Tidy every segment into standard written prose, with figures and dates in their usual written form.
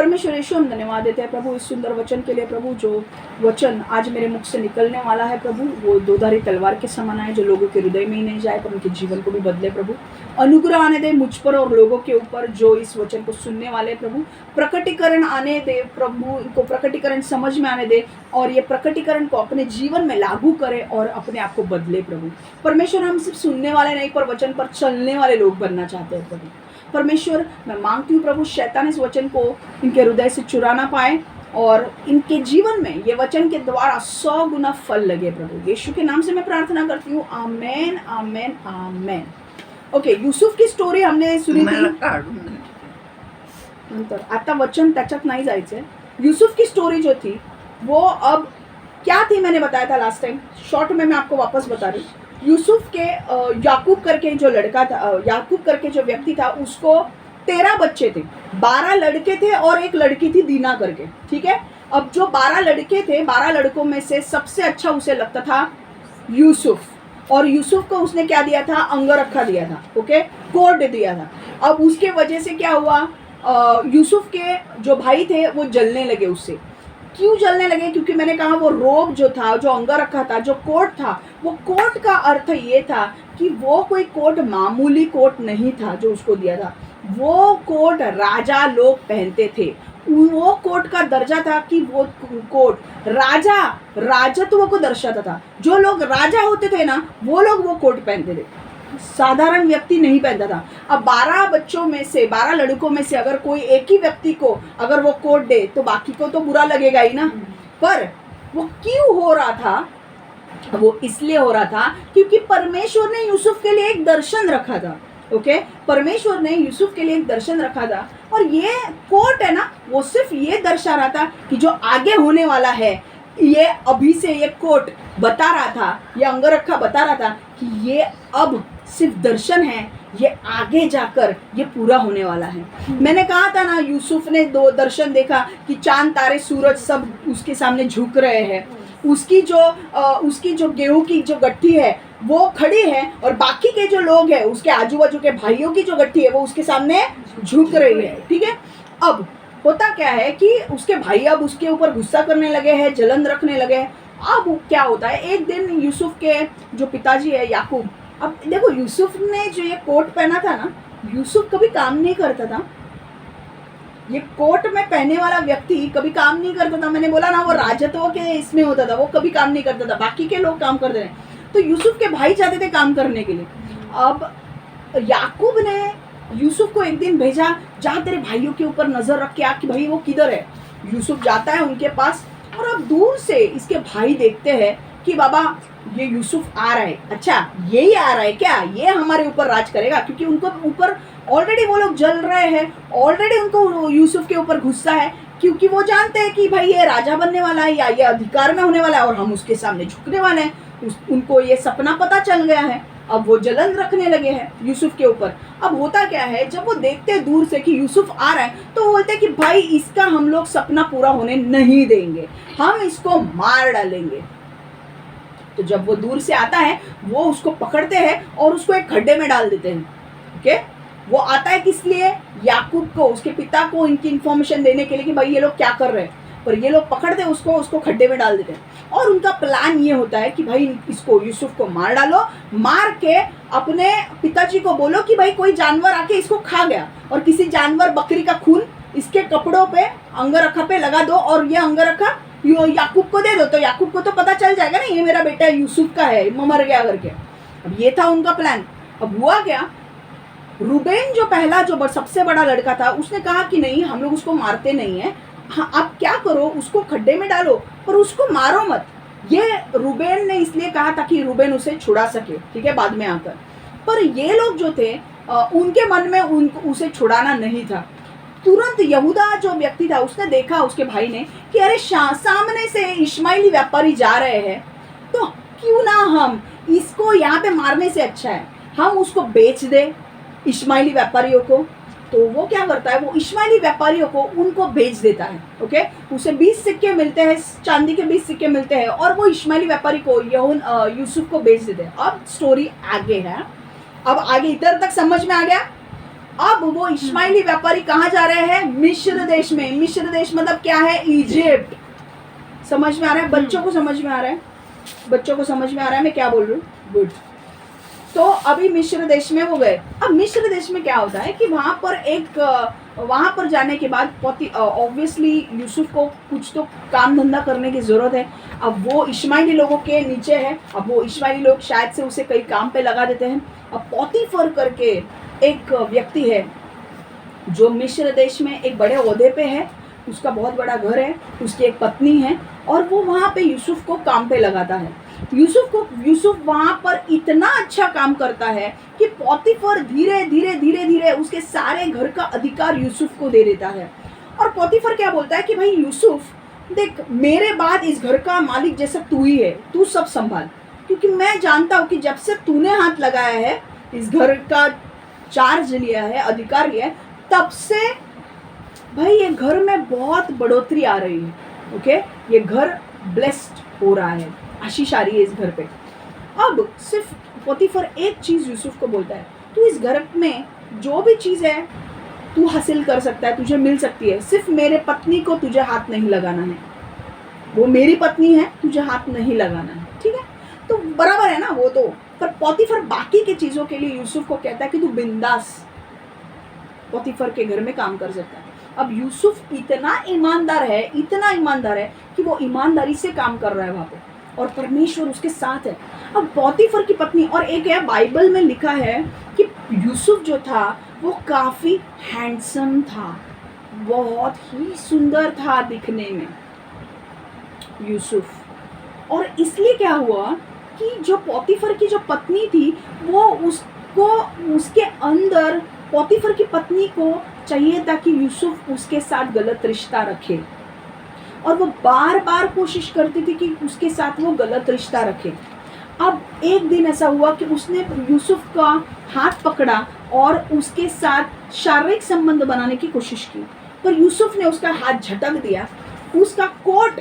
परमेश्वर यीशु हम धन्यवाद देते हैं प्रभु इस सुंदर वचन के लिए प्रभु। जो वचन आज मेरे मुख से निकलने वाला है प्रभु, वो दोधारी तलवार के समान है, जो लोगों के हृदय में ही नहीं जाए पर उनके जीवन को भी बदले प्रभु। अनुग्रह आने दे मुझ पर और लोगों के ऊपर जो इस वचन को सुनने वाले प्रभु। प्रकटीकरण आने दे प्रभु, इनको प्रकटीकरण समझ में आने दे और ये प्रकटीकरण को अपने जीवन में लागू करे और अपने आप को बदले प्रभु। परमेश्वर हम सिर्फ सुनने वाले नहीं पर वचन पर चलने वाले लोग बनना चाहते हैं प्रभु। परमेश्वर मैं मांगती हूँ प्रभु, शैतान इस वचन को इनके हृदय से चुरा ना पाए और इनके जीवन में ये वचन के द्वारा 100 गुना फल लगे प्रभु। यीशु के नाम से मैं प्रार्थना करती हूँ, आमेन आमेन आमेन। ओके, यूसुफ की स्टोरी हमने सुनी थी नंतर, आता वचन त्याच्यात नाही जायचंय। यूसुफ की स्टोरी जो थी वो अब क्या थी मैंने बताया था लास्ट टाइम, शॉर्ट में मैं आपको वापस बता रही हूँ। यूसुफ के याकूब करके जो लड़का था, याकूब करके जो व्यक्ति था, उसको 13 बच्चे थे, 12 लड़के थे और एक लड़की थी दीना करके, ठीक है। अब जो 12 लड़के थे, 12 लड़कों में से सबसे अच्छा उसे लगता था यूसुफ, और यूसुफ को उसने क्या दिया था, अंगरखा दिया था, ओके, कोट दिया था। अब उसके वजह से क्या हुआ, यूसुफ के जो भाई थे वो जलने लगे उससे। क्यों जलने लगे? क्योंकि मैंने कहा वो रोब जो था, जो अंगरखा था, जो कोट था, वो कोट का अर्थ ये था कि वो कोई कोट मामूली कोट नहीं था जो उसको दिया था, वो कोट राजा लोग पहनते थे। वो कोट का दर्जा था कि वो कोट राजत्व को दर्शाता था। जो लोग राजा होते थे ना, वो लोग वो कोट पहनते थे, साधारण व्यक्ति नहीं पहनता था। अब 12 बच्चों में से, 12 लड़कों में से अगर कोई एक ही व्यक्ति को अगर वो कोट दे तो बाकी को तो बुरा लगेगा ही ना। पर वो क्यों हो रहा था? वो इसलिए हो रहा था क्योंकि परमेश्वर ने यूसुफ के लिए एक दर्शन रखा था, ओके। परमेश्वर ने यूसुफ के लिए एक दर्शन रखा था और ये कोट है ना, वो सिर्फ ये दर्शा रहा था कि जो आगे होने वाला है, ये अभी से ये कोट बता रहा था, ये अंगरखा बता रहा था कि ये अब सिर्फ दर्शन है, ये आगे जाकर ये पूरा होने वाला है। मैंने कहा था ना, यूसुफ ने 2 दर्शन देखा कि चांद तारे सूरज सब उसके सामने झुक रहे हैं, उसकी जो गेहूं की जो गट्ठी है वो खड़ी है और बाकी के जो लोग हैं उसके आजू बाजू के भाइयों की जो गट्ठी है वो उसके सामने झुक रही है, ठीक है। अब होता क्या है कि उसके भाई अब उसके ऊपर गुस्सा करने लगे हैं, जलन रखने लगे हैं। अब क्या होता है, एक दिन यूसुफ के जो पिताजी है याकूब, अब देखो यूसुफ ने जो ये कोट पहना था ना, यूसुफ कभी काम नहीं करता था। ये कोट में पहने वाला व्यक्ति कभी काम नहीं करता था। मैंने बोला ना, वो राजत्व के इसमें होता था, वो कभी काम नहीं करता था, बाकी के लोग काम करते थे। तो यूसुफ के भाई चाहते थे काम करने के लिए। अब याकूब ने यूसुफ को एक दिन भेजा, जा तेरे भाइयों के ऊपर नजर रख के आ कि भाई वो किधर है। यूसुफ जाता है उनके पास और अब दूर से इसके भाई देखते हैं कि बाबा ये यूसुफ आ रहा है, अच्छा यही आ रहा है क्या, ये हमारे ऊपर राज करेगा। क्योंकि उनको ऊपर ऑलरेडी वो लोग जल रहे हैं, ऑलरेडी उनको यूसुफ के ऊपर गुस्सा है, क्योंकि वो जानते हैं कि भाई ये राजा बनने वाला है या ये अधिकार में होने वाला है और हम उसके सामने झुकने वाले हैं। उनको ये सपना पता चल गया है। अब वो जलन रखने लगे हैं यूसुफ के ऊपर। अब होता क्या है, जब वो देखते हैं दूर से कि यूसुफ आ रहा है तो वो बोलते हैं कि भाई इसका हम लोग सपना पूरा होने नहीं देंगे, हम इसको मार डालेंगे। तो जब वो दूर से आता है वो उसको पकड़ते हैं और उसको एक खड्डे में डाल देते हैं, ओके। वो आता है किस लिए? याकूब को, उसके पिता को इनकी इंफॉर्मेशन देने के लिए कि भाई ये लोग क्या कर रहे हैं। पर ये लोग पकड़ते उसको खड्डे में डाल देते हैं और उनका प्लान ये होता है कि भाई इसको, यूसुफ को मार डालो, मार के अपने पिताजी को बोलो कि भाई कोई जानवर आके इसको खा गया और किसी जानवर बकरी का खून इसके कपड़ों पे, अंगरखा पे लगा दो और ये अंगरखा याकूब को दे दो। तो याकूब को तो पता चल जाएगा ना ये मेरा बेटा यूसुफ का है, मर गया करके। अब ये था उनका प्लान। अब हुआ क्या, रूबेन जो पहला जो सबसे बड़ा लड़का था उसने कहा कि नहीं, हम लोग उसको मारते नहीं है, हाँ आप क्या करो, उसको खड्डे में डालो पर उसको मारो मत। ये रूबेन ने इसलिए कहा ताकि रूबेन उसे छुड़ा सके, ठीक है, बाद में आकर। पर ये लोग जो थे उनके मन में उसे छुड़ाना नहीं था। तुरंत यहूदा जो व्यक्ति था उसने देखा उसके भाई ने कि अरे सामने से इश्माइली व्यापारी जा रहे हैं, तो क्यों ना हम इसको यहाँ पे मारने से अच्छा है हम उसको बेच दे इश्माइली व्यापारियों को। तो वो क्या करता है, वो इश्माइली व्यापारियों को उनको बेच देता है, ओके। उसे 20 सिक्के मिलते हैं, चांदी के 20 सिक्के मिलते हैं और वो इश्माइली व्यापारी को यूसुफ को बेच देते हैं। अब स्टोरी आगे है, अब आगे इधर तक समझ में आ गया। अब वो इस्माइली व्यापारी कहाँ जा रहे हैं? मिस्र देश में। मिस्र देश मतलब क्या है? इजिप्ट। समझ में आ रहा है? बच्चों को समझ में आ रहा है? बच्चों को समझ में आ रहा है मैं क्या बोल रही हूँ? गुड। तो अभी मिस्र देश में वो गए। अब मिस्र देश में क्या होता है कि वहाँ पर जाने के बाद ऑब्वियसली यूसुफ को कुछ तो काम धंधा करने की ज़रूरत है। अब वो इश्माइली लोगों के नीचे है। अब वो इश्माइली लोग शायद से उसे कई काम पे लगा देते हैं। अब पोतीफर करके एक व्यक्ति है जो मिस्र देश में एक बड़े ओहदे पे है। उसका बहुत बड़ा घर है, उसकी एक पत्नी है और वो वहाँ पे यूसुफ को काम पे लगाता है। यूसुफ वहाँ पर इतना अच्छा काम करता है कि पोतीफर धीरे धीरे उसके सारे घर का अधिकार यूसुफ को दे देता है। और पोतीफर क्या बोलता है कि भाई यूसुफ देख, मेरे बाद इस घर का मालिक जैसा तू ही है, तू सब संभाल, क्योंकि मैं जानता हूँ कि जब से तूने हाथ लगाया है, इस घर का चार्ज लिया है, अधिकार लिया है, तब से भाई ये घर में बहुत बढ़ोतरी आ रही है। ओके, ये घर ब्लेस्ड हो रहा है, आशीष आ रही है इस घर पे। अब सिर्फ पोतीफर एक चीज़ यूसुफ को बोलता है, तू इस घर में जो भी चीज़ है तू हासिल कर सकता है, तुझे मिल सकती है, सिर्फ मेरे पत्नी को तुझे हाथ नहीं लगाना है। वो मेरी पत्नी है, तुझे हाथ नहीं लगाना है, ठीक है? तो बराबर है ना वो तो। पर पोतीफर बाकी के चीज़ों के लिए यूसुफ को कहता है कि तू बिंदास पोतीफर के घर में काम कर सकता है। अब यूसुफ इतना ईमानदार है कि वो ईमानदारी से काम कर रहा है वहाँ पे और परमेश्वर उसके साथ है। अब पोतीफर की पत्नी, और एक है बाइबल में लिखा है कि यूसुफ जो था वो काफ़ी हैंडसम था, बहुत ही सुंदर था दिखने में यूसुफ। और इसलिए क्या हुआ कि जो पोतीफर की जो पत्नी थी वो उसके अंदर पोतीफर की पत्नी को चाहिए था कि यूसुफ उसके साथ गलत रिश्ता रखे, और वो बार बार कोशिश करती थी कि उसके साथ वो गलत रिश्ता रखे। अब एक दिन ऐसा हुआ कि उसने यूसुफ का हाथ पकड़ा और उसके साथ शारीरिक संबंध बनाने की कोशिश की, पर यूसुफ ने उसका हाथ झटक दिया। उसका कोट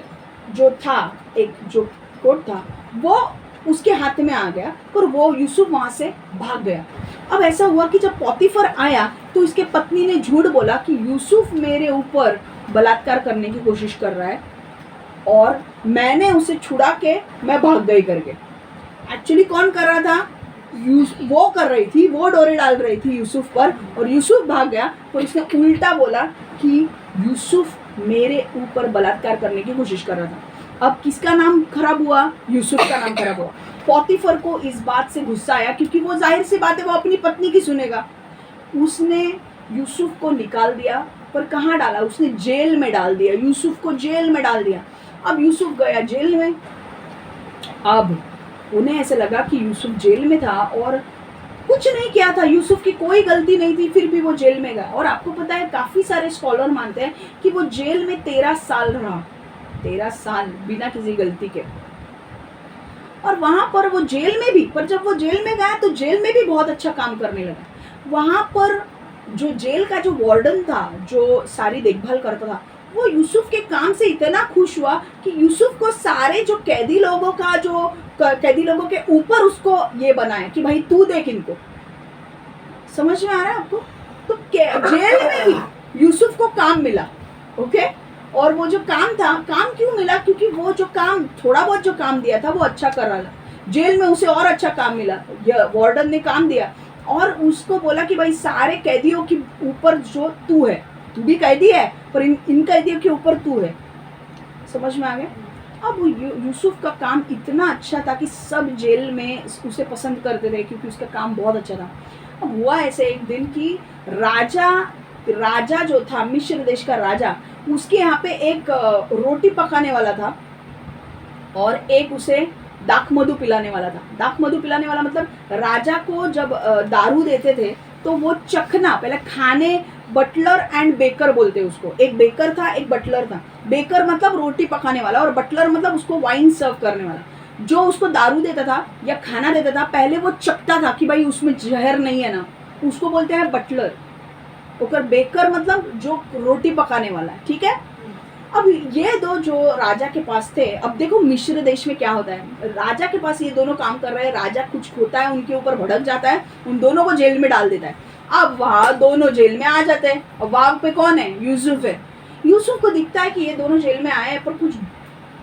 जो था, एक जो कोट था वो उसके हाथ में आ गया, पर वो यूसुफ वहाँ से भाग गया। अब ऐसा हुआ कि जब पोतीफर आया तो उसके पत्नी ने झूठ बोला कि यूसुफ मेरे ऊपर बलात्कार करने की कोशिश कर रहा है और मैंने उसे छुड़ा के मैं भाग गई करके। एक्चुअली कौन कर रहा था? वो कर रही थी, वो डोरे डाल रही थी यूसुफ पर और यूसुफ भाग गया, पर उसने उल्टा बोला कि यूसुफ मेरे ऊपर बलात्कार करने की कोशिश कर रहा था। अब किसका नाम खराब हुआ? यूसुफ का नाम खराब हुआ। पोतीफर को इस बात से गुस्सा आया, क्योंकि वो जाहिर सी बात है वो अपनी पत्नी की सुनेगा। उसने यूसुफ को निकाल दिया, पर कहाँ डाला? उसने जेल में डाल दिया, यूसुफ को जेल में डाल दिया। अब यूसुफ गया जेल में। अब उन्हें ऐसे लगा कि यूसुफ जेल में था और कुछ नहीं किया था, यूसुफ की कोई गलती नहीं थी, फिर भी वो जेल में गया। और आपको पता है काफ़ी सारे स्कॉलर मानते हैं कि वो जेल में 13 साल रहा, 13 साल बिना किसी गलती के। और वहाँ पर वो जेल में भी, पर जब वो जेल में गया तो जेल में भी बहुत अच्छा काम करने लगा। वहाँ पर जो जेल का जो वार्डन था, जो सारी देखभाल करता था, वो यूसुफ के काम से इतना खुश हुआ कि यूसुफ को सारे जो कैदी लोगों के ऊपर उसको ये बनाया कि भाई तू देख इनको। समझ में आ रहा है आपको? तो जेल में ही यूसुफ को काम मिला। ओके, और वो जो काम था, काम क्यों मिला? क्योंकि वो जो काम, थोड़ा बहुत जो काम दिया था वो अच्छा कर रहा था। जेल में उसे और अच्छा काम मिला, वार्डन ने काम दिया और उसको बोला कि भाई सारे कैदियों के ऊपर जो तू है, तू भी कैदी है पर इन कैदियों के ऊपर तू है। समझ में आ गया? अब यूसुफ का काम इतना अच्छा था कि सब जेल में उसे पसंद करते थे, क्योंकि उसका काम बहुत अच्छा था। अब हुआ ऐसे एक दिन कि राजा जो था, मिस्र देश का राजा, उसके यहाँ पे एक रोटी पकाने वाला था और एक उसे दाख मधु पिलाने वाला था। दाख मधु पिलाने वाला मतलब राजा को जब दारू देते थे तो वो चखना, पहले खाने, बटलर एंड बेकर बोलते उसको। एक बेकर था, एक बटलर था। बेकर मतलब रोटी पकाने वाला और बटलर मतलब उसको वाइन सर्व करने वाला। जो उसको दारू देता था या खाना देता था, पहले वो चखता था कि भाई उसमें जहर नहीं है ना, उसको बोलते हैं बटलर। ओकर बेकर मतलब जो रोटी पकाने वाला है, ठीक है? अब ये दो जो राजा के पास थे, अब देखो मिस्र देश में क्या होता है, राजा के पास ये दोनों काम कर रहे हैं, राजा कुछ होता है उनके ऊपर भड़क जाता है, उन दोनों को जेल में डाल देता है। अब वहाँ दोनों जेल में आ जाते हैं, अब वहाँ पे कौन है, यूसुफ है। यूसुफ को दिखता है कि ये दोनों जेल में आए हैं पर कुछ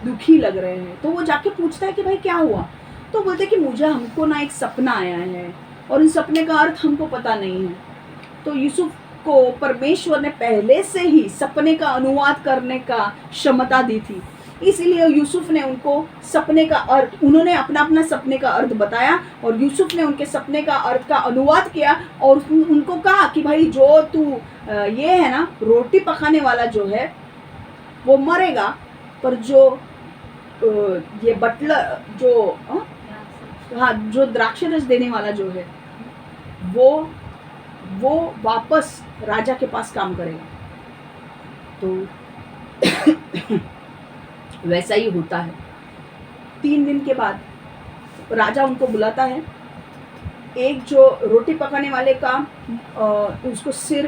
दुखी लग रहे हैं, तो वो जाके पूछता है कि भाई क्या हुआ। तो बोलते हैं कि मुझे हमको ना एक सपना आया है और इस सपने का अर्थ हमको पता नहीं है। तो यूसुफ को परमेश्वर ने पहले से ही सपने का अनुवाद करने का क्षमता दी थी, इसीलिए यूसुफ ने उनको सपने का अर्थ, उन्होंने अपना अपना सपने का अर्थ बताया और यूसुफ ने उनके सपने का अर्थ का अनुवाद किया और उनको कहा कि भाई जो तू ये है ना रोटी पकाने वाला जो है वो मरेगा, पर जो ये बटलर जो हाँ जो द्राक्ष रस देने वाला जो है वो वापस राजा के पास काम करेगा। तो वैसा ही होता है। 3 दिन के बाद राजा उनको बुलाता है, एक जो रोटी पकाने वाले का उसको सिर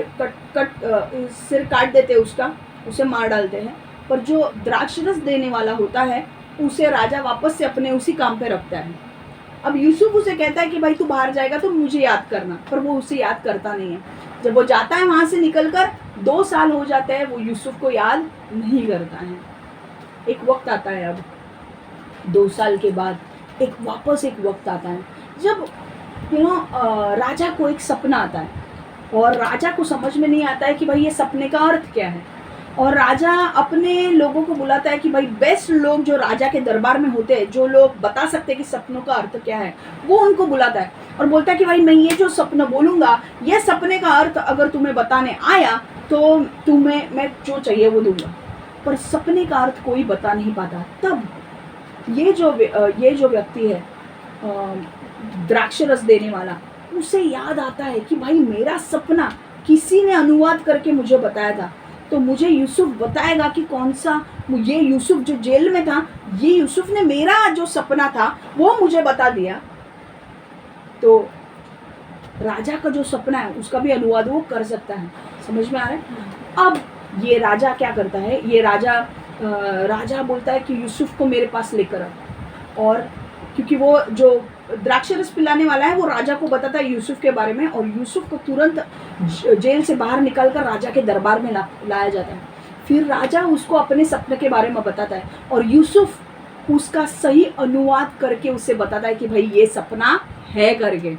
काट देते हैं, उसका उसे मार डालते हैं, पर जो द्राक्ष रस देने वाला होता है उसे राजा वापस से अपने उसी काम पे रखता है। अब यूसुफ उसे कहता है कि भाई तू बाहर जाएगा तो मुझे याद करना, पर वो उसे याद करता नहीं है। जब वो जाता है वहाँ से निकलकर 2 साल हो जाते हैं, वो यूसुफ को याद नहीं करता है। एक वक्त आता है, अब 2 साल के बाद एक वक्त आता है जब राजा को एक सपना आता है और राजा को समझ में नहीं आता है कि भाई ये सपने का अर्थ क्या है। और राजा अपने लोगों को बुलाता है कि भाई बेस्ट लोग जो राजा के दरबार में होते हैं, जो लोग बता सकते हैं कि सपनों का अर्थ क्या है, वो उनको बुलाता है और बोलता है कि भाई मैं ये जो सपना बोलूँगा, ये सपने का अर्थ अगर तुम्हें बताने आया तो तुम्हें मैं जो चाहिए वो दूंगा। पर सपने का अर्थ कोई बता नहीं पाता। तब ये जो व्यक्ति है द्राक्ष रस देने वाला, उसे याद आता है कि भाई मेरा सपना किसी ने अनुवाद करके मुझे बताया था, तो मुझे यूसुफ बताएगा कि कौन सा, ये यूसुफ जो जेल में था, ये यूसुफ ने मेरा जो सपना था वो मुझे बता दिया। तो राजा का जो सपना है उसका भी अनुवाद वो कर सकता है। समझ में आ रहा है? अब ये राजा क्या करता है, ये राजा बोलता है कि यूसुफ को मेरे पास लेकर आ, और क्योंकि वो जो द्राक्ष रस पिलाने वाला है वो राजा को बताता है यूसुफ के बारे में, और यूसुफ को तुरंत जेल से बाहर निकालकर राजा के दरबार में लाया जाता है। फिर राजा उसको अपने सपने के बारे में बताता है और यूसुफ उसका सही अनुवाद करके उसे बताता है कि भाई ये सपना है करके।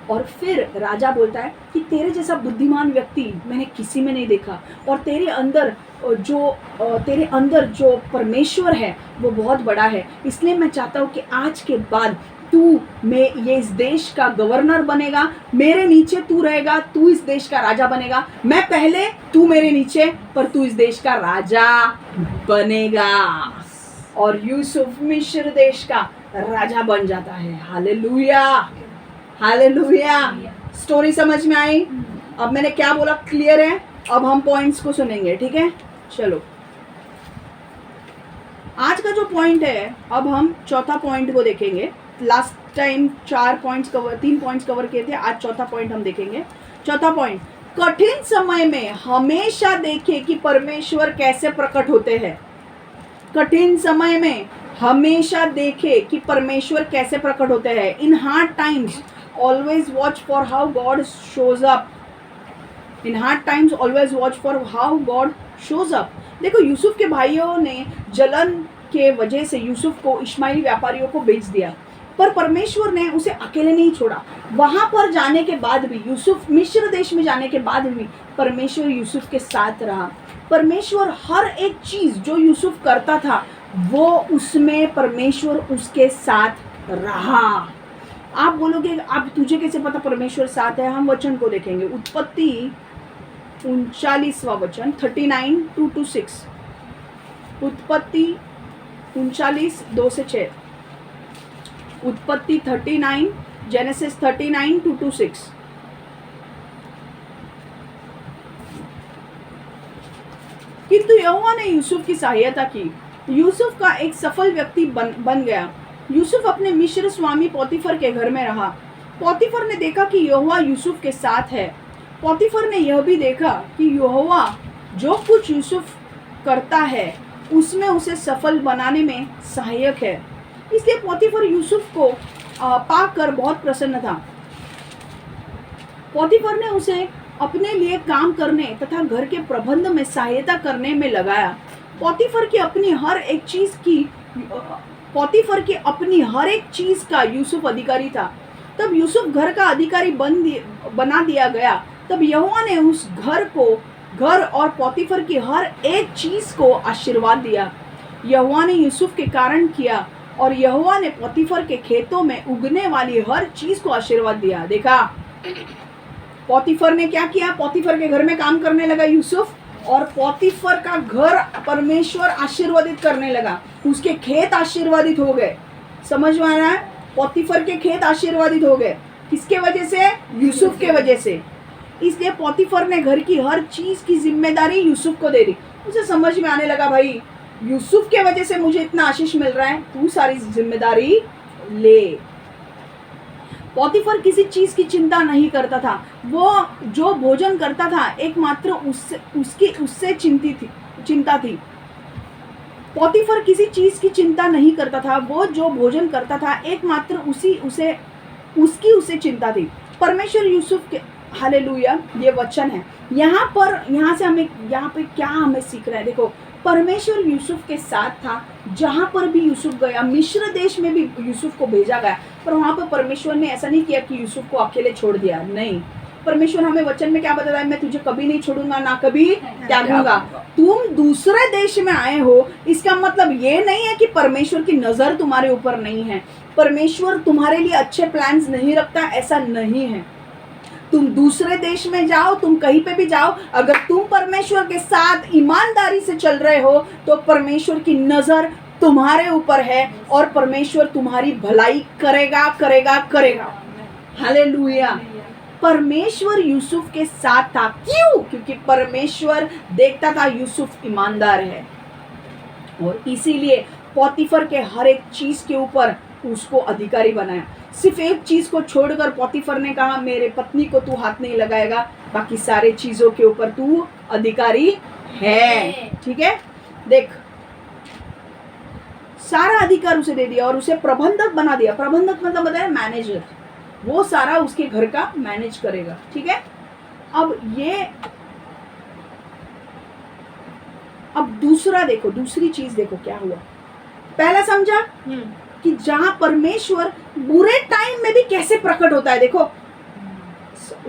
और फिर राजा बोलता है कि तेरे जैसा बुद्धिमान व्यक्ति मैंने किसी में नहीं देखा, और तेरे अंदर जो परमेश्वर है वो बहुत बड़ा है, इसलिए मैं चाहता हूँ कि आज के बाद ये इस देश का गवर्नर बनेगा, मेरे नीचे तू रहेगा, तू इस देश का राजा बनेगा। मैं पहले, तू मेरे नीचे, पर तू इस देश का राजा बनेगा। और यूसुफ मिस्र देश का राजा बन जाता है। Hallelujah, hallelujah. स्टोरी समझ में आई? अब मैंने क्या बोला क्लियर है? अब हम पॉइंट्स को सुनेंगे, ठीक है? चलो, आज का जो पॉइंट है, अब हम चौथा पॉइंट को देखेंगे। लास्ट टाइम 3 पॉइंट्स कवर किए थे, आज चौथा पॉइंट हम देखेंगे। चौथा पॉइंट, कठिन समय में हमेशा देखें कि परमेश्वर कैसे प्रकट होते हैं। कठिन समय में हमेशा देखें कि परमेश्वर कैसे प्रकट होते हैं। इन hard times always watch for how God shows up. In hard times always watch for how God shows up. देखो, यूसुफ के भाइयों ने जलन के वजह से यूसुफ को इश्माइली व्यापारियों को बेच दिया, पर परमेश्वर ने उसे अकेले नहीं छोड़ा। वहां पर जाने के बाद भी, यूसुफ मिस्र देश में जाने के बाद भी परमेश्वर यूसुफ के साथ रहा। परमेश्वर हर एक चीज जो यूसुफ करता था वो उसमें परमेश्वर उसके साथ रहा। आप बोलोगे आप तुझे कैसे पता परमेश्वर साथ है? हम वचन को देखेंगे। उत्पत्ति 39वां वचन 39:2-6। उत्पत्ति 39:2-6। उत्पत्ति 39, जेनेसिस 39:2-6। किंतु यहोवा ने यूसुफ की सहायता की, यूसुफ का एक सफल व्यक्ति बन गया। यूसुफ अपने मिस्र स्वामी पोतीफर के घर में रहा। पोतीफर ने देखा कि यहोवा यूसुफ के साथ है। पोतीफर ने यह भी देखा कि यहोवा जो कुछ यूसुफ करता है उसमें उसे सफल बनाने में सहायक है। इसलिए पोतीफर यूसुफ को पाकर बहुत प्रसन्न था। पोतीफर ने उसे अपने लिए काम करने तथा घर के प्रबंध में सहायता करने में लगाया। पोतीफर की अपनी हर एक चीज का यूसुफ अधिकारी था। तब यूसुफ घर का अधिकारी बना दिया गया। तब यहोवा ने उस घर और पोतीफर की हर एक चीज को आशीर्वाद दिया। यहोवा ने यूसुफ के कारण किया और यहोवा ने पोतीफर के खेतों में उगने वाली हर चीज को आशीर्वाद दिया। देखा पोतीफर ने क्या किया? पोतीफर के घर में काम करने लगा यूसुफ, और पोतीफर का घर परमेश्वर आशीर्वादित करने लगा। उसके खेत आशीर्वादित हो गए। समझ में आ रहा है? पोतीफर के खेत आशीर्वादित हो गए। किसके वजह से? यूसुफ के वजह से। इसलिए पोतीफर ने घर की हर चीज की जिम्मेदारी यूसुफ को दे दी। उसे समझ में आने लगा, भाई यूसुफ के वजह से मुझे इतना आशीष मिल रहा है, तू सारी जिम्मेदारी ले। पोतीफर किसी चीज की चिंता नहीं करता था। वो जो भोजन करता था एकमात्र उससे चिंता थी। पोतीफर किसी चीज की चिंता नहीं करता था। वो जो भोजन करता था एकमात्र उसकी चिंता थी। परमेश्वर यूसुफ के, हालेलुया, ये वचन है। यहाँ पे क्या हमें सीख रहा है? देखो, परमेश्वर यूसुफ के साथ था। जहाँ पर भी यूसुफ गया, मिस्र देश में भी यूसुफ को भेजा गया, पर वहाँ पर परमेश्वर ने ऐसा नहीं किया कि यूसुफ को अकेले छोड़ दिया। नहीं, परमेश्वर हमें वचन में क्या बताता है? मैं तुझे कभी नहीं छोड़ूंगा, ना कभी त्यागूंगा। तुम दूसरे देश में आए हो, इसका मतलब ये नहीं है कि परमेश्वर की नजर तुम्हारे ऊपर नहीं है। परमेश्वर तुम्हारे लिए अच्छे प्लान्स नहीं रखता, ऐसा नहीं है। तुम दूसरे देश में जाओ, तुम कहीं पे भी जाओ, अगर तुम परमेश्वर के साथ ईमानदारी से चल रहे हो तो परमेश्वर की नजर तुम्हारे ऊपर है और परमेश्वर तुम्हारी भलाई करेगा करेगा करेगा। हालेलुया। परमेश्वर यूसुफ के साथ था। क्यों? क्योंकि परमेश्वर देखता था यूसुफ ईमानदार है, और इसीलिए पोतीफर के हर एक चीज के ऊपर उसको अधिकारी बनाया। सिर्फ एक चीज को छोड़कर पोतीफर ने कहा, मेरे पत्नी को तू हाथ नहीं लगाएगा, बाकी सारे चीजों के ऊपर तू अधिकारी है। ठीक है, देख, सारा अधिकार उसे दे दिया और उसे प्रबंधक बना दिया। प्रबंधक मतलब बताया मैनेजर, वो सारा उसके घर का मैनेज करेगा। ठीक है, अब दूसरा देखो, दूसरी चीज देखो क्या हुआ। पहला समझा कि जहां परमेश्वर बुरे टाइम में भी कैसे प्रकट होता है। देखो,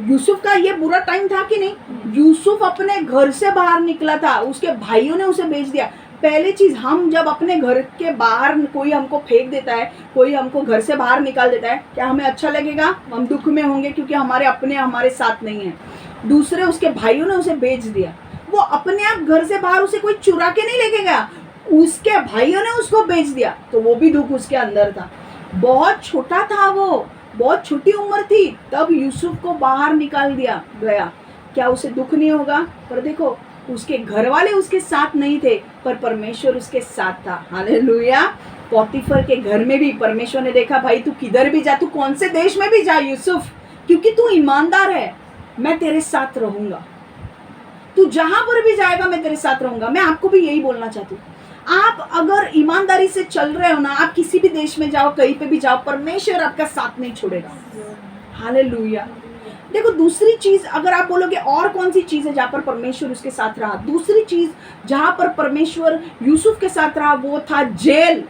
यूसुफ का ये बुरा टाइम था कि नहीं? यूसुफ अपने घर से बाहर निकला था, उसके भाइयों ने उसे भेज दिया। पहली चीज, हम जब अपने घर के बाहर कोई हमको फेंक देता है, कोई हमको घर से बाहर निकाल देता है, क्या हमें अच्छा लगेगा? हम दुख में होंगे, क्योंकि हमारे अपने हमारे साथ नहीं है। दूसरे, उसके भाइयों ने उसे भेज दिया। वो अपने आप घर से बाहर उसे कोई चुरा के नहीं लेके गया, उसके भाइयों ने उसको भेज दिया, तो वो भी दुख उसके अंदर था। बहुत छोटा था वो, बहुत छोटी उम्र थी, तब यूसुफ को बाहर निकाल दिया गया। क्या उसे दुख नहीं होगा? पर देखो, उसके घर वाले उसके साथ नहीं थे, पर परमेश्वर उसके साथ था। हालेलुया। पोतीफर के घर में भी परमेश्वर ने देखा, भाई तू किधर भी जा, तू कौन से देश में भी जा यूसुफ, क्योंकि तू ईमानदार है, मैं तेरे साथ रहूंगा। तू जहां पर भी जाएगा मैं तेरे साथ रहूंगा। मैं आपको भी यही बोलना चाहती हूँ, आप अगर ईमानदारी से चल रहे हो ना, आप किसी भी देश में जाओ, कहीं पे भी जाओ, परमेश्वर आपका साथ नहीं छोड़ेगा। हालेलुया। देखो, दूसरी चीज, अगर आप बोलोगे और कौन सी चीज है जहां पर परमेश्वर उसके साथ रहा, दूसरी चीज जहां पर परमेश्वर यूसुफ के साथ रहा, वो था जेल।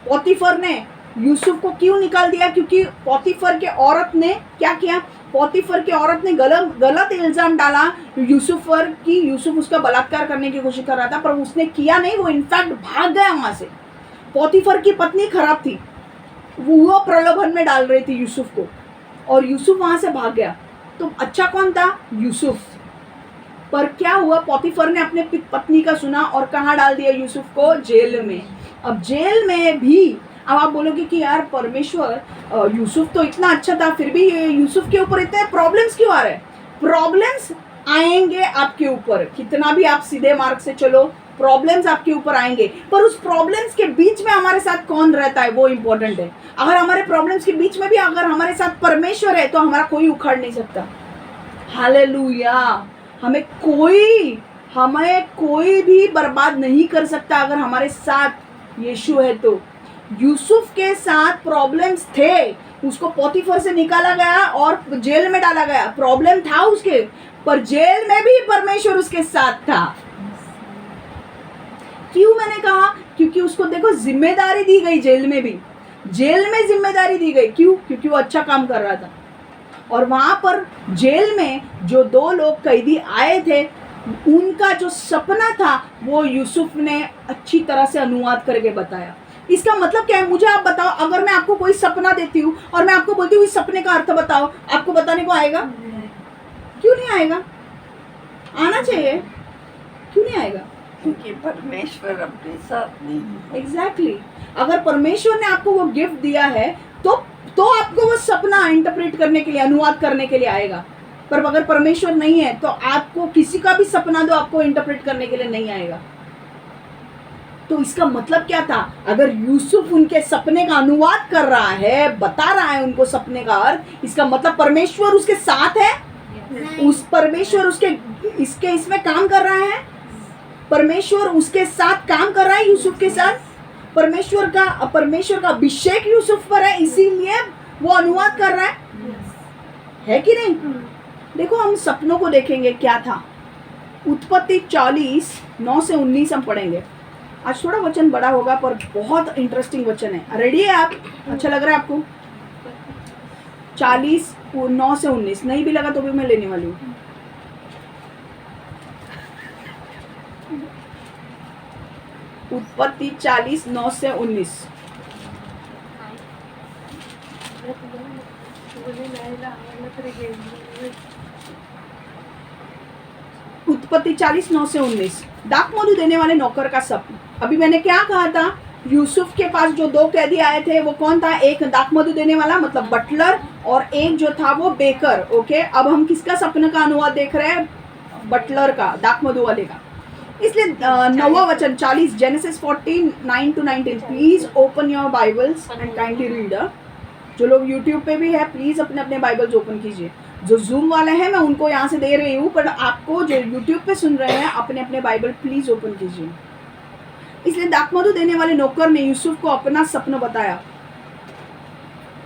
पोतीफर ने यूसुफ को क्यों निकाल दिया? क्योंकि पोतीफर के औरत ने क्या किया? पोतीफर की औरत ने गलत इल्जाम डाला यूसुफ पर कि यूसुफ उसका बलात्कार करने की कोशिश कर रहा था, पर उसने किया नहीं, वो इनफैक्ट भाग गया वहां से। पोतीफर की पत्नी खराब थी, वो प्रलोभन में डाल रही थी यूसुफ को, और यूसुफ वहां से भाग गया। तो अच्छा कौन था? यूसुफ। पर क्या हुआ? पोतीफर ने अपने पत्नी का सुना और कहाँ डाल दिया यूसुफ को? जेल में। अब जेल में भी, अब आप बोलोगे कि यार परमेश्वर, यूसुफ तो इतना अच्छा था, फिर भी यूसुफ के ऊपर इतने प्रॉब्लम्स क्यों आ रहे हैं? प्रॉब्लम्स आएंगे आपके ऊपर, कितना भी आप सीधे मार्ग से चलो, प्रॉब्लम्स आपके ऊपर आएंगे, पर उस प्रॉब्लम्स के बीच में हमारे साथ कौन रहता है वो इम्पोर्टेंट है। अगर हमारे प्रॉब्लम्स के बीच में भी अगर हमारे साथ परमेश्वर है तो हमारा कोई उखाड़ नहीं सकता। हालेलुया। हमें कोई हमें कोई भी बर्बाद नहीं कर सकता अगर हमारे साथ यीशु है तो। यूसुफ के साथ प्रॉब्लम्स थे, उसको पोतीफर से निकाला गया और जेल में डाला गया, प्रॉब्लम था उसके, पर जेल में भी परमेश्वर उसके साथ था। क्यों मैंने कहा? क्योंकि उसको देखो जिम्मेदारी दी गई, जेल में भी, जेल में जिम्मेदारी दी गई। क्यों? क्योंकि वो अच्छा काम कर रहा था। और वहां पर जेल में जो 2 लोग कैदी आए थे, उनका जो सपना था वो यूसुफ ने अच्छी तरह से अनुवाद करके बताया। इसका मतलब क्या है? मुझे आप बताओ, अगर मैं आपको कोई सपना देती हूँ और मैं आपको बोलती हूँ इस सपने का अर्थ बताओ, आपको बताने को आएगा? क्यों नहीं आएगा? आना चाहिए। क्यों नहीं आएगा? क्योंकि परमेश्वर अपने साथ नहीं है। एग्जैक्टली अगर परमेश्वर ने आपको वो गिफ्ट दिया है तो आपको वो सपना इंटरप्रेट करने के लिए, अनुवाद करने के लिए आएगा। पर अगर परमेश्वर नहीं है तो आपको किसी का भी सपना दो, आपको इंटरप्रेट करने के लिए नहीं आएगा। तो इसका मतलब क्या था? अगर यूसुफ उनके सपने का अनुवाद कर रहा है, बता रहा है उनको सपने का अर्थ, इसका मतलब परमेश्वर उसके साथ है। उस परमेश्वर उसके इसमें काम कर रहा है। परमेश्वर उसके साथ काम कर रहा है, यूसुफ के साथ। परमेश्वर का अभिषेक यूसुफ पर है, इसीलिए वो अनुवाद कर रहा है कि नहीं? देखो हम सपनों को देखेंगे क्या था। उत्पत्ति 40:9 से 19 हम पढ़ेंगे। आज थोड़ा वचन बड़ा होगा पर बहुत इंटरेस्टिंग वचन है। रेडी है आप? अच्छा लग रहा है आपको? 40:9 से 19 नहीं भी लगा तो भी मैं लेने वाली हूँ। उत्पत्ति 40:9 से 19। उत्पत्ति 40:9 से 19। दाखमधु देने वाले नौकर का सपना। अभी मैंने क्या कहा था? यूसुफ के पास जो 2 कैदी आए थे वो कौन था? एक दाखमधु देने वाला मतलब बटलर, और एक जो था वो बेकर। ओके, अब हम किसका सपने का अनुवाद देख रहे हैं? बटलर का, दाखमधु वाले का। इसलिए 9वां वचन 40, genesis 14:9-19। Please open your Bibles and kindly read. जो लोग यूट्यूब पे भी है प्लीज अपने अपने बाइबल्स ओपन कीजिए। जो जूम वाले हैं मैं उनको यहाँ से दे रही हूँ, पर आपको जो यूट्यूब पे सुन रहे हैं अपने अपने बाइबल प्लीज ओपन कीजिए। इसलिए दाखमधु देने वाले नौकर ने यूसुफ को अपना सपना बताया।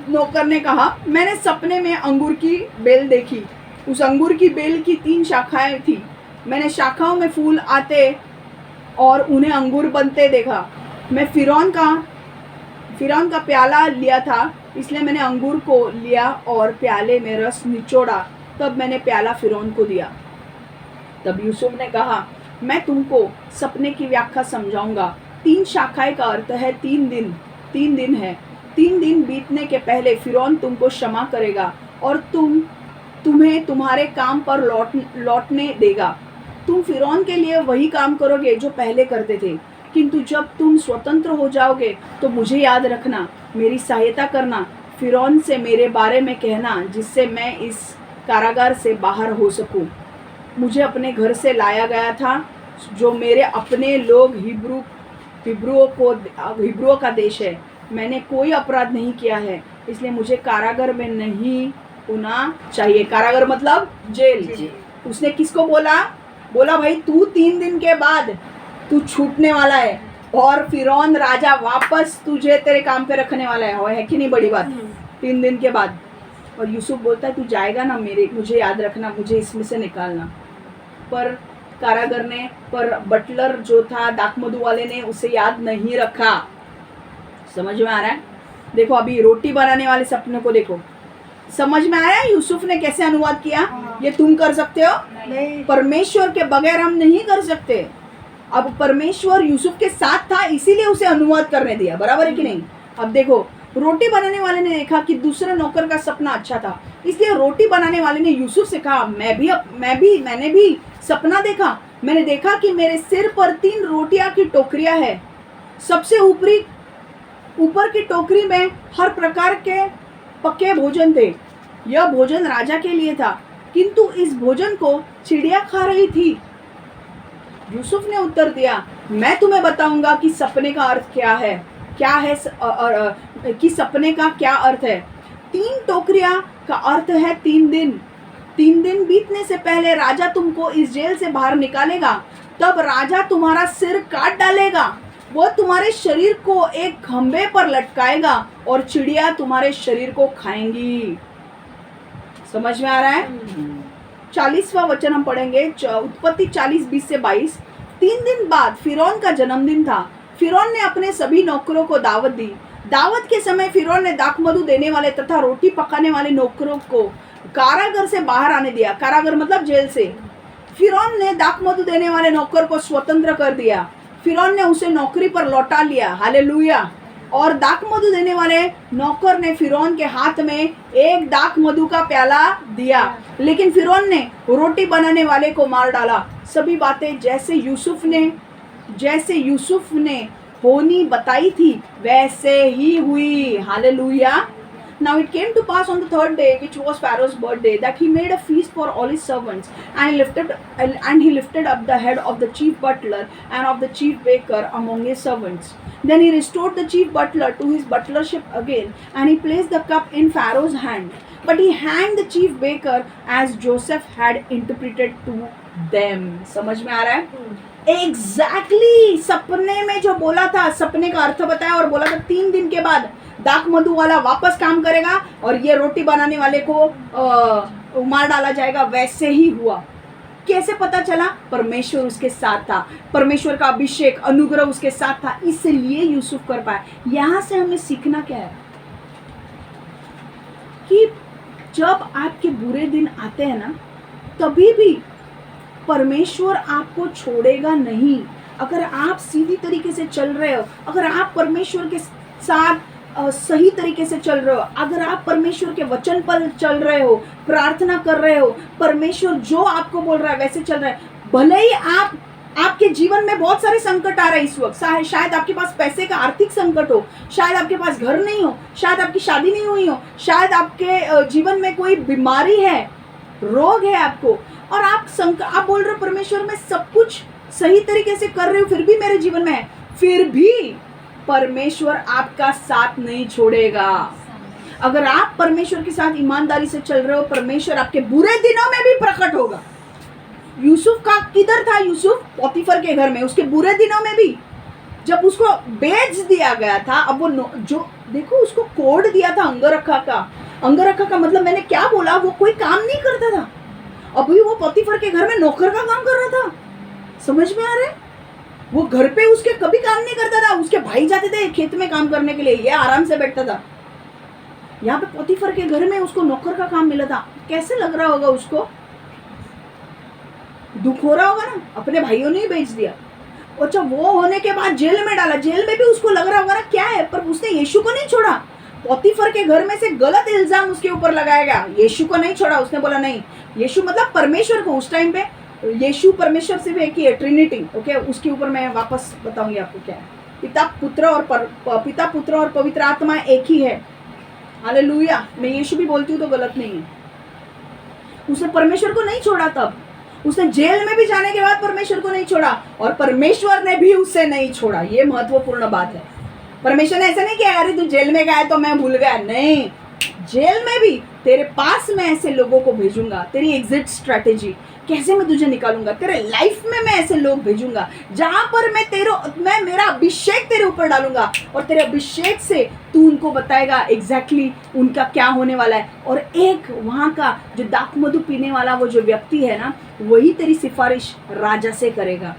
नौकर ने कहा, मैंने सपने में अंगूर की बेल देखी। उस अंगूर की बेल की 3 शाखाएं थी। मैंने शाखाओं में फूल आते और उन्हें अंगूर बनते देखा। मैं फिरौन का प्याला लिया था, इसलिए मैंने अंगूर को लिया और प्याले में रस निचोड़ा। तब मैंने प्याला फिरौन को दिया। तब यूसुफ ने कहा, मैं तुमको सपने की व्याख्या समझाऊंगा। 3 शाखाएं का अर्थ है 3 दिन। 3 दिन है। 3 दिन बीतने के पहले फिरौन तुमको क्षमा करेगा और तुम्हें तुम्हारे काम पर लौटने देगा। तुम फिरौन के लिए वही काम करोगे जो पहले करते थे, किंतु जब तुम स्वतंत्र हो जाओगे तो मुझे याद रखना, मेरी सहायता करना, फिरौन से मेरे बारे में कहना, जिससे मैं इस कारागार से बाहर हो सकूं। मुझे अपने घर से लाया गया था, जो मेरे अपने लोग हिब्रुओं का देश है। मैंने कोई अपराध नहीं किया है, इसलिए मुझे कारागार में नहीं होना चाहिए। कारागार मतलब जेल। उसने किसको बोला? बोला भाई तू 3 दिन के बाद तू छूटने वाला है और फिरौन राजा वापस तुझे तेरे काम पे रखने वाला है कि नहीं? बड़ी बात। 3 दिन के बाद। और यूसुफ बोलता है तू जाएगा ना, मुझे याद रखना, मुझे इसमें से निकालना। पर कारागर ने, पर बटलर जो था दाखमधु वाले ने उसे याद नहीं रखा। समझ में आ रहा है? देखो अभी रोटी बनाने वाले सपने को देखो, समझ में आया यूसुफ ने कैसे अनुवाद किया? ये तुम कर सकते हो? नहीं। परमेश्वर के बगैर हम नहीं कर सकते। अब परमेश्वर यूसुफ के साथ था, इसीलिए उसे अनुवाद करने दिया। बराबर है कि नहीं? अब देखो, रोटी बनाने वाले ने देखा कि दूसरे नौकर का सपना अच्छा था, इसलिए रोटी बनाने वाले ने यूसुफ से कहा, मैंने भी सपना देखा। मैंने देखा कि मेरे सिर पर 3 रोटियां की टोकरियां है। सबसे ऊपर की टोकरी में हर प्रकार के पके भोजन थे। यह भोजन राजा के लिए था, किंतु इस भोजन को चिड़िया खा रही थी। यूसुफ ने उत्तर दिया, मैं तुम्हें बताऊंगा कि सपने का अर्थ क्या है, कि सपने का क्या अर्थ है। 3 टोकरियां का अर्थ है 3 दिन। 3 दिन बीतने से पहले राजा तुमको इस जेल से बाहर निकालेगा। तब राजा तुम्हारा सिर काट डालेगा, वो तुम्हारे शरीर को एक खंभे पर लटकाएगा और चिड़िया तुम्हारे शरीर को खाएंगी। समझ में आ रहा है? 40वां वचन हम पढ़ेंगे, उत्पत्ति 40:20-22। 3 दिन बाद फिरौन का जन्मदिन था। फिरौन ने अपने सभी नौकरों को दावत दी। दावत के समय फिरौन ने दाखमधु देने वाले तथा रोटी पकाने वाले नौकरों को कारागर से बाहर आने दिया। कारागर मतलब जेल से। फिरौन ने दाखमधु देने वाले नौकर को स्वतंत्र कर दिया। फिरौन ने उसे नौकरी पर लौटा लिया। हालेलुया। और दाखमधु देने वाले नौकर ने फिरौन के हाथ में एक दाखमधु का प्याला दिया, लेकिन फिरौन ने रोटी बनाने वाले को मार डाला। सभी बातें जैसे यूसुफ ने होनी बताई थी वैसे ही हुई। Hallelujah. Now it came to pass on the 3rd day, which was Pharaoh's birthday, that he made a feast for all his servants, and he lifted up the head of the chief butler and of the chief baker among his servants. Then he restored the chief butler to his butlership again, and he placed the cup in Pharaoh's hand. But he hanged the chief baker as Joseph had interpreted to them. समझ में आ रहा है? Exactly सपने में जो बोला था, सपने का अर्थ बताया और बोला था 3 दिन के बाद दाखमधु वाला वापस काम करेगा और ये रोटी बनाने वाले को मार डाला जाएगा। वैसे ही हुआ। कैसे पता चला? परमेश्वर उसके साथ था, परमेश्वर का अभिषेक अनुग्रह उसके साथ था, इसलिए यूसुफ कर पाया। यहां से हमें सीखना क्या है कि जब आपके बुरे दिन आते हैं ना, तभी भी परमेश्वर आपको छोड़ेगा नहीं। अगर आप सीधी तरीके से चल रहे हो, अगर आप परमेश्वर के साथ सही तरीके से चल रहे हो, अगर आप परमेश्वर के वचन पर चल रहे हो, प्रार्थना कर रहे हो, परमेश्वर जो आपको बोल रहा है वैसे चल रहा है, भले ही आपके जीवन में बहुत सारे संकट आ रहे हैं इस वक्त, शायद आपके पास पैसे का आर्थिक संकट हो, शायद आपके पास घर नहीं हो, शायद आपकी शादी नहीं हुई हो, शायद आपके जीवन में कोई बीमारी है, रोग है आपको, और आप बोल रहे हो परमेश्वर मैं सब कुछ सही तरीके से कर रही हूँ, फिर भी मेरे जीवन में है, फिर भी परमेश्वर आपका साथ नहीं छोड़ेगा। अगर आप परमेश्वर के साथ ईमानदारी से चल रहे हो, परमेश्वर आपके बुरे दिनों में भी प्रकट होगा। यूसुफ का किधर था? यूसुफ पोतीफर के घर में, उसके बुरे दिनों में भी। जब उसको बेच दिया गया था, अब वो जो देखो उसको कोड दिया था अंगरखा का मतलब मैंने क्या बोला, वो कोई काम नहीं करता था, अभी वो पोतीफर के घर में नौकर का काम कर रहा था। समझ में आ रहा है? वो घर पे उसके कभी काम नहीं करता था, उसके भाई जाते थे खेत में काम करने के लिए, ये आराम से बैठता था। यहाँ पे पोतीफर के घर में उसको नौकर का काम मिला था। कैसे लग रहा होगा उसको? दुख हो रहा होगा ना, अपने भाइयों ने ही बेच दिया। अच्छा, वो होने के बाद जेल में डाला, जेल में भी उसको लग रहा होगा ना क्या है, पर उसने यीशु को नहीं छोड़ा। पोतीफर के घर में से गलत इल्जाम उसके ऊपर लगाया गया, यीशु को नहीं छोड़ा। उसने बोला नहीं, यीशु मतलब परमेश्वर को। उस टाइम पे यीशु परमेश्वर से भी एक ही है, ट्रिनिटी। ओके, उसके ऊपर मैं वापस बताऊंगी आपको क्या है। पिता पुत्र और पवित्र आत्मा एक ही है। हालेलुया। मैं यीशु भी बोलती हूँ तो गलत नहीं है। उसने परमेश्वर को नहीं छोड़ा, तब उसने जेल में भी जाने के बाद परमेश्वर को नहीं छोड़ा, और परमेश्वर ने भी उसे नहीं छोड़ा। ये महत्वपूर्ण बात है। परमेश्वर ने ऐसा नहीं किया अरे तू जेल में गया तो मैं भूल गया, नहीं, जेल में भी तेरे पास मैं ऐसे लोगों को भेजूंगा। तेरी एग्जिट स्ट्रेटेजी कैसे मैं तुझे निकालूंगा, तेरे लाइफ में मैं ऐसे लोग भेजूंगा जहां पर मैं मेरा अभिषेक तेरे ऊपर डालूंगा, और तेरे अभिषेक से तू उनको बताएगा एग्जैक्टली उनका क्या होने वाला है। और एक वहां का जो दाखमधु पीने वाला वो जो व्यक्ति है ना, वही तेरी सिफारिश राजा से करेगा।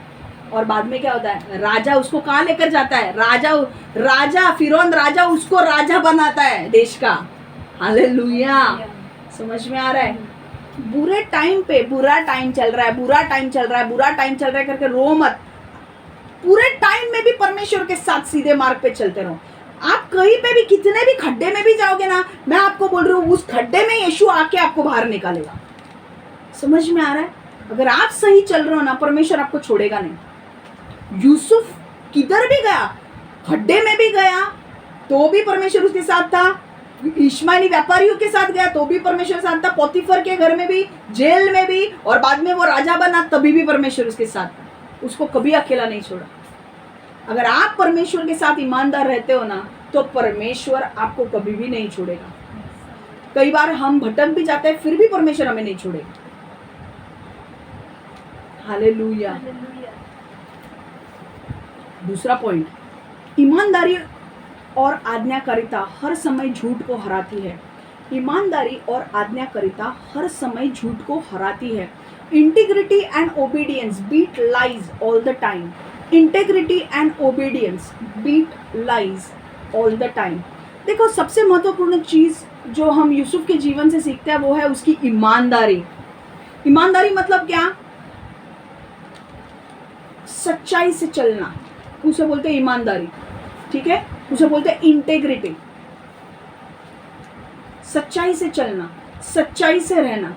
और बाद में क्या होता है, राजा उसको कहाँ लेकर जाता है, राजा फिरौन राजा उसको राजा बनाता है देश का। हालेलुया। समझ में आ रहा है? बुरे टाइम पे बुरा टाइम चल रहा है करके रो मत। पूरे टाइम में भी परमेश्वर के साथ सीधे मार्ग पे चलते रहो। आप कहीं पे भी कितने भी खड्डे में भी जाओगे ना, मैं आपको बोल रही हूँ उस खड्डे में यीशु आके आपको बाहर निकालेगा। समझ में आ रहा है? अगर आप सही चल रहे हो ना, परमेश्वर आपको छोड़ेगा नहीं। यूसुफ किधर भी गया, खड्डे में भी गया तो भी परमेश्वर उसके साथ था, इश्माइली व्यापारियों के साथ गया तो भी परमेश्वर साथ था, पोतीफर के घर में भी, जेल में भी, और बाद में वो राजा बना तभी भी परमेश्वर उसके साथ था। उसको कभी अकेला नहीं छोड़ा। अगर आप परमेश्वर के साथ ईमानदार रहते हो ना, तो परमेश्वर आपको कभी भी नहीं छोड़ेगा। कई बार हम भटक भी जाते हैं, फिर भी परमेश्वर हमें नहीं छोड़ेगा। हालेलुया। दूसरा पॉइंट, ईमानदारी और आज्ञाकारिता हर समय झूठ को हराती है। ईमानदारी और आज्ञाकारिता हर समय झूठ को हराती है। Integrity and obedience beat lies all the time. Integrity and obedience beat lies all the time. देखो, सबसे महत्वपूर्ण चीज़ जो हम यूसुफ के जीवन से सीखते हैं वो है उसकी ईमानदारी। ईमानदारी मतलब क्या? सच्चाई से चलना, उसे बोलते हैं ईमानदारी। ठीक है, उसे बोलते हैं इंटेग्रिटी। सच्चाई से चलना, सच्चाई से रहना।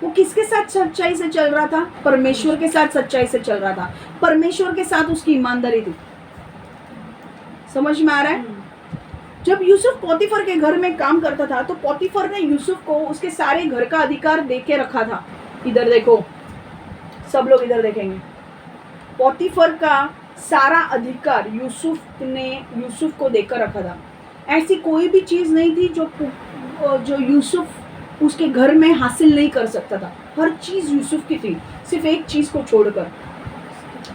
वो किसके साथ सच्चाई से चल रहा था? परमेश्वर के साथ सच्चाई से चल रहा था। परमेश्वर के साथ उसकी ईमानदारी थी। समझ में आ रहा है? जब यूसुफ पोतीफर के घर में काम करता था तो पोतीफर ने यूसुफ को उसके सारे घर का अधिकार दे के रखा था। इधर देखो, सब लोग इधर देखेंगे। पोतीफर का सारा अधिकार यूसुफ ने यूसुफ को देकर रखा था। ऐसी कोई भी चीज़ नहीं थी जो यूसुफ उसके घर में हासिल नहीं कर सकता था। हर चीज़ यूसुफ की थी, सिर्फ एक चीज़ को छोड़कर,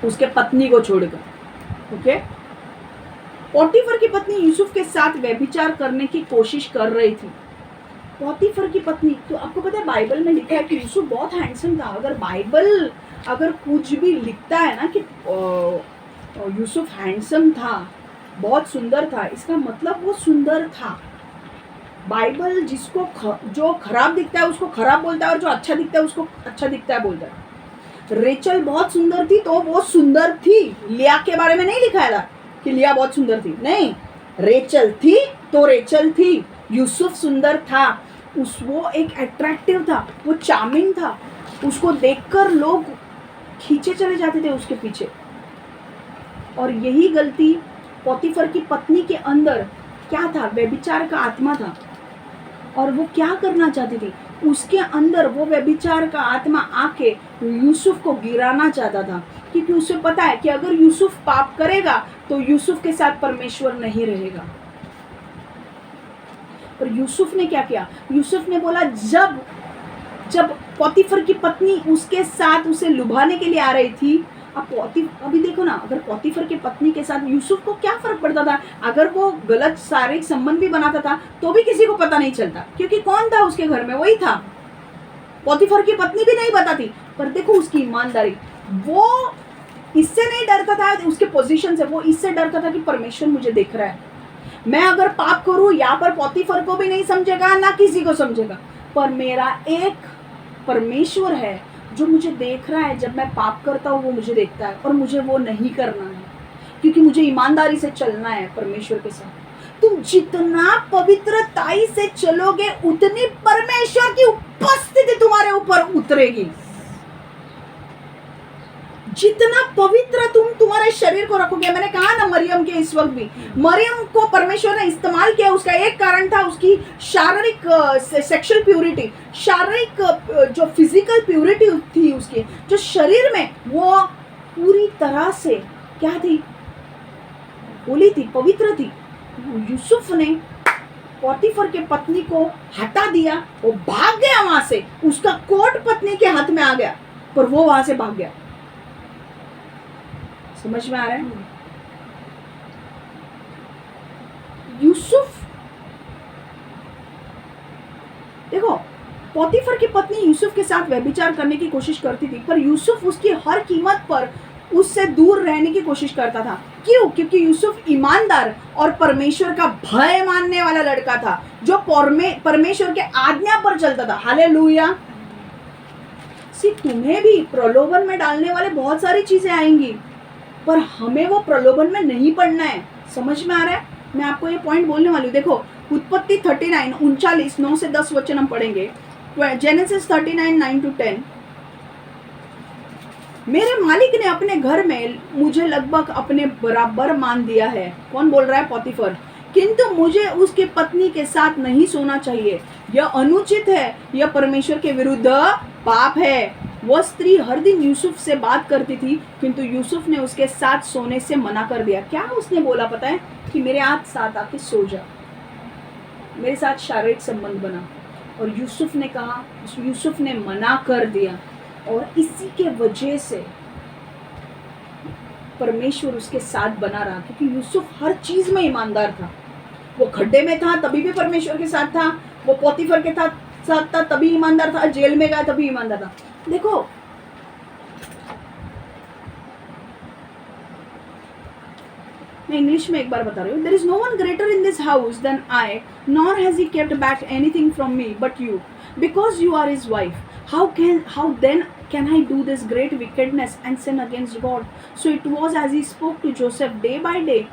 उसके पत्नी को छोड़कर। ओके, पोतीफर की पत्नी यूसुफ के साथ व्यभिचार करने की कोशिश कर रही थी। पोतीफर की पत्नी, तो आपको पता है बाइबल में लिखा है कि यूसुफ बहुत हैंडसम था। अगर बाइबल अगर कुछ भी लिखता है ना कि यूसुफ हैंडसम था, बहुत सुंदर था, इसका मतलब वो सुंदर था। बाइबल जिसको जो खराब दिखता है उसको खराब बोलता है और जो अच्छा दिखता है उसको अच्छा दिखता है बोलता है। रेचल बहुत सुंदर थी तो वो सुंदर थी। लिया के बारे में नहीं लिखा था कि लिया बहुत सुंदर थी, नहीं, रेचल थी तो रेचल थी। यूसुफ सुंदर था, वो एक अट्रैक्टिव था, वो चार्मिंग था। उसको देखकर लोग खींचे चले जाते थे उसके पीछे। और यही गलती पोतीफर की पत्नी के अंदर क्या था? व्यभिचार का आत्मा था। और वो क्या करना चाहती थी? उसके अंदर वो व्यभिचार का आत्मा आके यूसुफ को गिराना चाहता था, क्योंकि उसे पता है कि अगर यूसुफ पाप करेगा तो यूसुफ के साथ परमेश्वर नहीं रहेगा। पर यूसुफ ने क्या किया? यूसुफ ने बोला, जब पोतीफर की पत्नी उसके साथ उसे लुभाने के लिए आ रही थी, अभी देखो ना, अगर पोतीफर की पत्नी के साथ यूसुफ को क्या फर्क पड़ता था? अगर वो गलत शारीरिक संबंध भी बनाता था तो भी किसी को पता नहीं चलता, क्योंकि कौन था उसके घर में? वही था। पोतीफर की पत्नी भी नहीं बताती। पर देखो उसकी ईमानदारी, वो इससे नहीं डरता था, उसके पोजीशन से, वो इससे डरता था कि परमेश्वर मुझे देख रहा है। मैं अगर पाप करूं, यहाँ पर पोतीफर को भी नहीं समझेगा, ना किसी को समझेगा, पर मेरा एक परमेश्वर है जो मुझे देख रहा है। जब मैं पाप करता हूँ वो मुझे देखता है और मुझे वो नहीं करना है, क्योंकि मुझे ईमानदारी से चलना है परमेश्वर के साथ। तुम जितना पवित्रताई से चलोगे उतनी परमेश्वर की उपस्थिति तुम्हारे ऊपर उतरेगी। जितना पवित्र तुम तुम्हारे शरीर को रखोगे, मैंने कहा ना मरियम के इस वक्त भी, मरियम को परमेश्वर ने इस्तेमाल किया। उसका एक कारण था उसकी शारीरिक सेक्सुअल प्यूरिटी, शारीरिक जो फिजिकल प्यूरिटी थी उसकी, जो शरीर में, वो पूरी तरह से क्या थी? होली थी, पवित्र थी। यूसुफ ने पोतीफर के पत्नी को हटा दिया, वो भाग गया वहां से। उसका कोट पत्नी के हाथ में आ गया, पर वो वहां से भाग गया। समझ में आ रहा है? यूसुफ, देखो, पोतीफर की पत्नी यूसुफ के साथ व्यभिचार करने की कोशिश करती थी, पर यूसुफ उसकी हर कीमत पर उससे दूर रहने की कोशिश करता था। क्यों? क्योंकि यूसुफ ईमानदार और परमेश्वर का भय मानने वाला लड़का था, जो परमेश्वर के आज्ञा पर चलता था। हालेलुया। तुम्हें भी प्रलोभन में डालने वाले बहुत सारी चीजें आएंगी, पर हमें वो प्रलोभन में नहीं पड़ना है। समझ में आ रहा है? मैं आपको ये पॉइंट बोलने वाली हूँ। देखो, उत्पत्ति 39 39 9 से 10 वचन हम पढ़ेंगे। Genesis 39 9 to 10। मेरे मालिक ने अपने घर में मुझे लगभग अपने बराबर मान दिया है। कौन बोल रहा है? पोतीफर। किंतु मुझे उसकी पत्नी के साथ नहीं सोना चाहिए, यह अनुचित है, यह परमेश्वर के विरुद्ध पाप है। वह स्त्री हर दिन यूसुफ से बात करती थी, किंतु यूसुफ ने उसके साथ सोने से मना कर दिया। क्या उसने बोला पता है? कि मेरे साथ आके सो जा, मेरे साथ शारीरिक संबंध बना। और यूसुफ ने कहा, यूसुफ ने मना कर दिया। और इसी के वजह से परमेश्वर उसके साथ बना रहा, क्योंकि यूसुफ हर चीज में ईमानदार था। वो खड्डे में था तभी भी परमेश्वर के साथ था, वो पोतीफर के साथ था तभी ईमानदार था, जेल में गया तभी ईमानदार था। देखो, मैं इंग्लिश में एक बार बता रही हूँ। There is no one greater in this house than I, nor has he kept back anything from me but you, because you are his wife. How then can I do this great wickedness and sin against God? So it was as he spoke to Joseph day by day,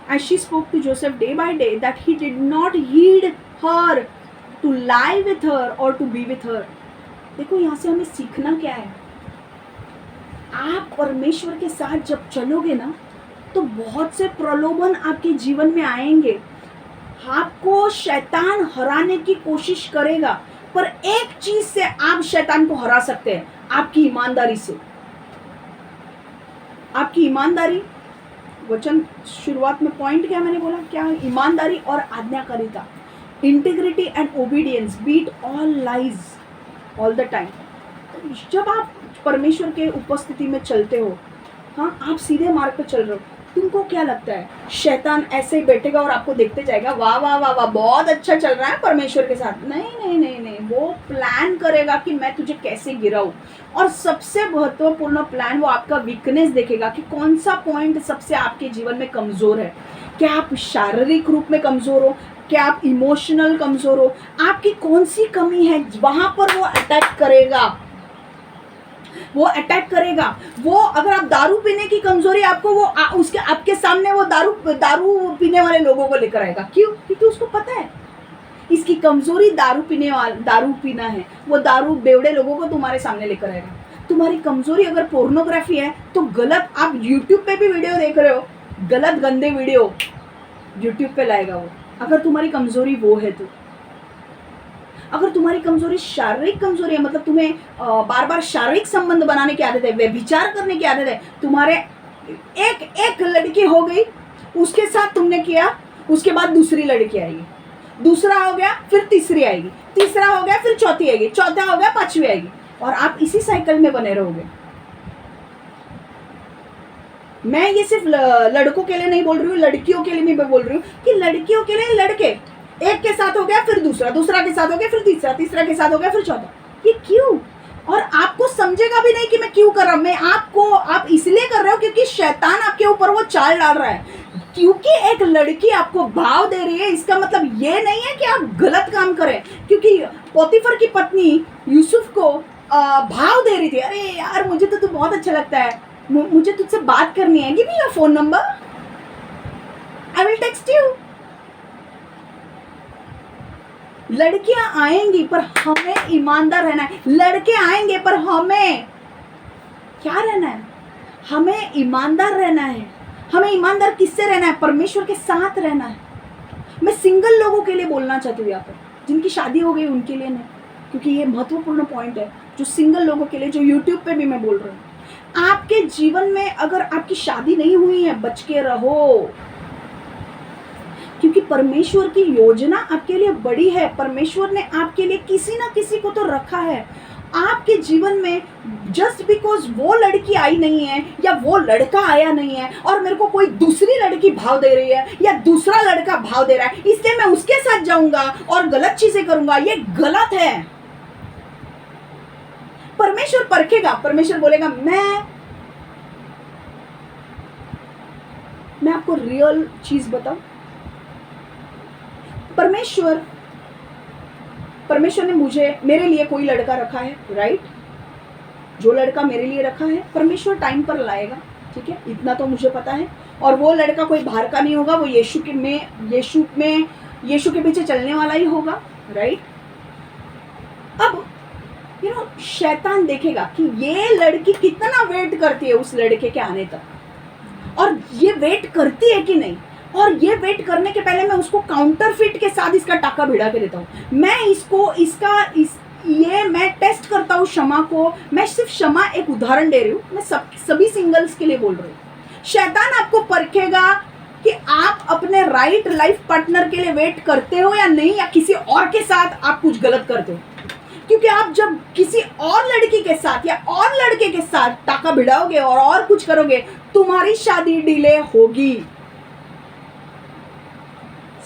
as she spoke to Joseph day by day, that he did not heed her to lie with her or to be with her. देखो यहाँ से हमें सीखना क्या है? आप परमेश्वर के साथ जब चलोगे ना, तो बहुत से प्रलोभन आपके जीवन में आएंगे। आपको शैतान हराने की कोशिश करेगा, पर एक चीज से आप शैतान को हरा सकते हैं, आपकी ईमानदारी से। आपकी ईमानदारी, वचन शुरुआत में पॉइंट क्या मैंने बोला, क्या? ईमानदारी और आज्ञाकारिता, integrity and obedience beat all lies all the time. जब आप परमेश्वर के उपस्थिति में चलते हो, हाँ, आप सीधे मार्ग पे चल रहे हो, तुमको क्या लगता है शैतान ऐसे ही बैठेगा और आपको देखते जाएगा, वाह वाह वाह वाह बहुत अच्छा चल रहा है परमेश्वर के साथ? नहीं नहीं नहीं नहीं, वो प्लान करेगा कि मैं तुझे कैसे गिराऊं। और सबसे महत्वपूर्ण प्लान, वो आपका वीकनेस देखेगा कि कौन सा पॉइंट सबसे आपके जीवन में कमजोर है। क्या आप शारीरिक रूप में कमजोर हो, क्या आप इमोशनल कमजोर हो, आपकी कौन सी कमी है, वहां पर वो अटैक करेगा। वो अटैक करेगा। वो अगर आप दारू पीने की कमजोरी आपको, वो उसके आपके सामने वो दारू पीने वाले लोगों को लेकर आएगा। क्यों? क्योंकि उसको पता है इसकी कमजोरी दारू पीना है। वो दारू बेवड़े लोगों को तुम्हारे सामने लेकर आएगा। तुम्हारी कमजोरी अगर पोर्नोग्राफी है तो गलत, आप यूट्यूब पे भी वीडियो देख रहे हो, गलत गंदे वीडियो यूट्यूब पे लाएगा वो, अगर तुम्हारी कमजोरी वो है तो। अगर तुम्हारी कमजोरी शारीरिक कमजोरी है, मतलब तुम्हें बार बार शारीरिक संबंध बनाने की आदत है, व्यभिचार करने की आदत है, तुम्हारे एक लड़की हो गई, उसके साथ तुमने किया, उसके बाद दूसरी लड़की आएगी, दूसरा हो गया फिर तीसरी आएगी, तीसरा हो गया फिर चौथी आएगी, चौथा हो गया पांचवी आएगी, और आप इसी साइकिल में बने रहोगे। मैं ये सिर्फ लड़कों के लिए नहीं बोल रही हूँ, लड़कियों के लिए भी बोल रही हूँ कि लड़कियों के लिए लड़के, एक के साथ हो गया फिर दूसरा, दूसरा के साथ हो गया फिर तीसरा, तीसरा के साथ हो गया फिर चौथा। ये क्यों? और आपको समझेगा भी नहीं कि मैं क्यों कर रहा हूं। मैं आप इसलिए कर रहे हो क्योंकि शैतान आपके ऊपर वो चाल डाल रहा है। क्योंकि एक लड़की आपको भाव दे रही है, इसका मतलब ये नहीं है कि आप गलत काम करें। क्योंकि पोतीफर की पत्नी यूसुफ को भाव दे रही थी, अरे यार मुझे तो तू बहुत अच्छा लगता है, मुझे तुझसे बात करनी है, give me your phone number, I will text you. लड़कियां आएंगी पर हमें ईमानदार रहना है। लड़के आएंगे पर हमें क्या रहना है? हमें ईमानदार रहना है। हमें ईमानदार किससे रहना है? परमेश्वर के साथ रहना है। मैं सिंगल लोगों के लिए बोलना चाहती हूँ यहाँ पर, जिनकी शादी हो गई उनके लिए नहीं, क्योंकि ये महत्वपूर्ण पॉइंट है जो सिंगल लोगों के लिए, जो यूट्यूब पे भी मैं बोल रही हूँ। आपके जीवन में अगर आपकी शादी नहीं हुई है, बच के रहो, क्योंकि परमेश्वर की योजना आपके लिए बड़ी है। परमेश्वर ने आपके लिए किसी ना किसी को तो रखा है आपके जीवन में। जस्ट बिकॉज वो लड़की आई नहीं है या वो लड़का आया नहीं है और मेरे को कोई दूसरी लड़की भाव दे रही है या दूसरा लड़का भाव दे रहा है, इसलिए मैं उसके साथ जाऊंगा और गलत चीजें करूंगा, ये गलत है। परमेश्वर परखेगा, परमेश्वर बोलेगा मैं आपको रियल चीज बताऊं, परमेश्वर ने मेरे लिए कोई लड़का रखा है, राइट? जो लड़का मेरे लिए रखा है परमेश्वर टाइम पर लाएगा, ठीक है, इतना तो मुझे पता है। और वो लड़का कोई बाहर का नहीं होगा, वो यीशु के पीछे चलने वाला ही होगा, राइट? अब शैतान देखेगा कि ये लड़की कितना वेट करती है उस लड़के के आने तक, और ये वेट करती है कि नहीं, और ये वेट करने के पहले मैं उसको काउंटरफिट के साथ इसका टाका भिड़ा के देता हूँ। मैं टेस्ट करता हूँ क्षमा को। मैं सिर्फ क्षमा एक उदाहरण दे रही हूँ, मैं सभी सिंगल्स के लिए बोल रही हूँ। शैतान आपको परखेगा कि आप अपने राइट लाइफ पार्टनर के लिए वेट करते हो या नहीं, या किसी और के साथ आप कुछ गलत करते हो। क्योंकि आप जब किसी और लड़की के साथ या और लड़के के साथ टाका भिड़ाओगे और कुछ करोगे तुम्हारी शादी डिले होगी।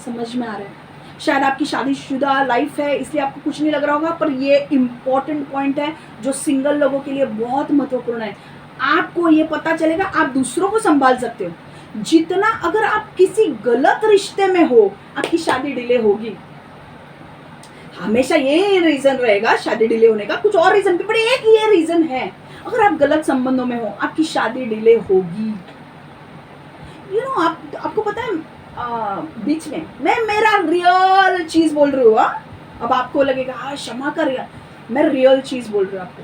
समझ में आ रहा है? शायद आपकी शादीशुदा लाइफ है इसलिए आपको कुछ नहीं लग रहा होगा, पर ये इंपॉर्टेंट पॉइंट है जो सिंगल लोगों के लिए बहुत महत्वपूर्ण है। आपको ये पता चलेगा आप दूसरों को संभाल सकते हो। जितना अगर आप किसी गलत रिश्ते में हो, आपकी शादी डिले होगी। हमेशा ये रीजन रहेगा शादी डिले होने का, कुछ और रीजन भी, पर एक ये रीजन है, अगर आप गलत संबंधों में हो आपकी शादी डिले होगी। आपको पता है बीच में मैं मेरा रियल चीज बोल रही हूँ। अब आपको लगेगा हाँ क्षमा कर, मैं रियल चीज बोल रही हूँ आपको।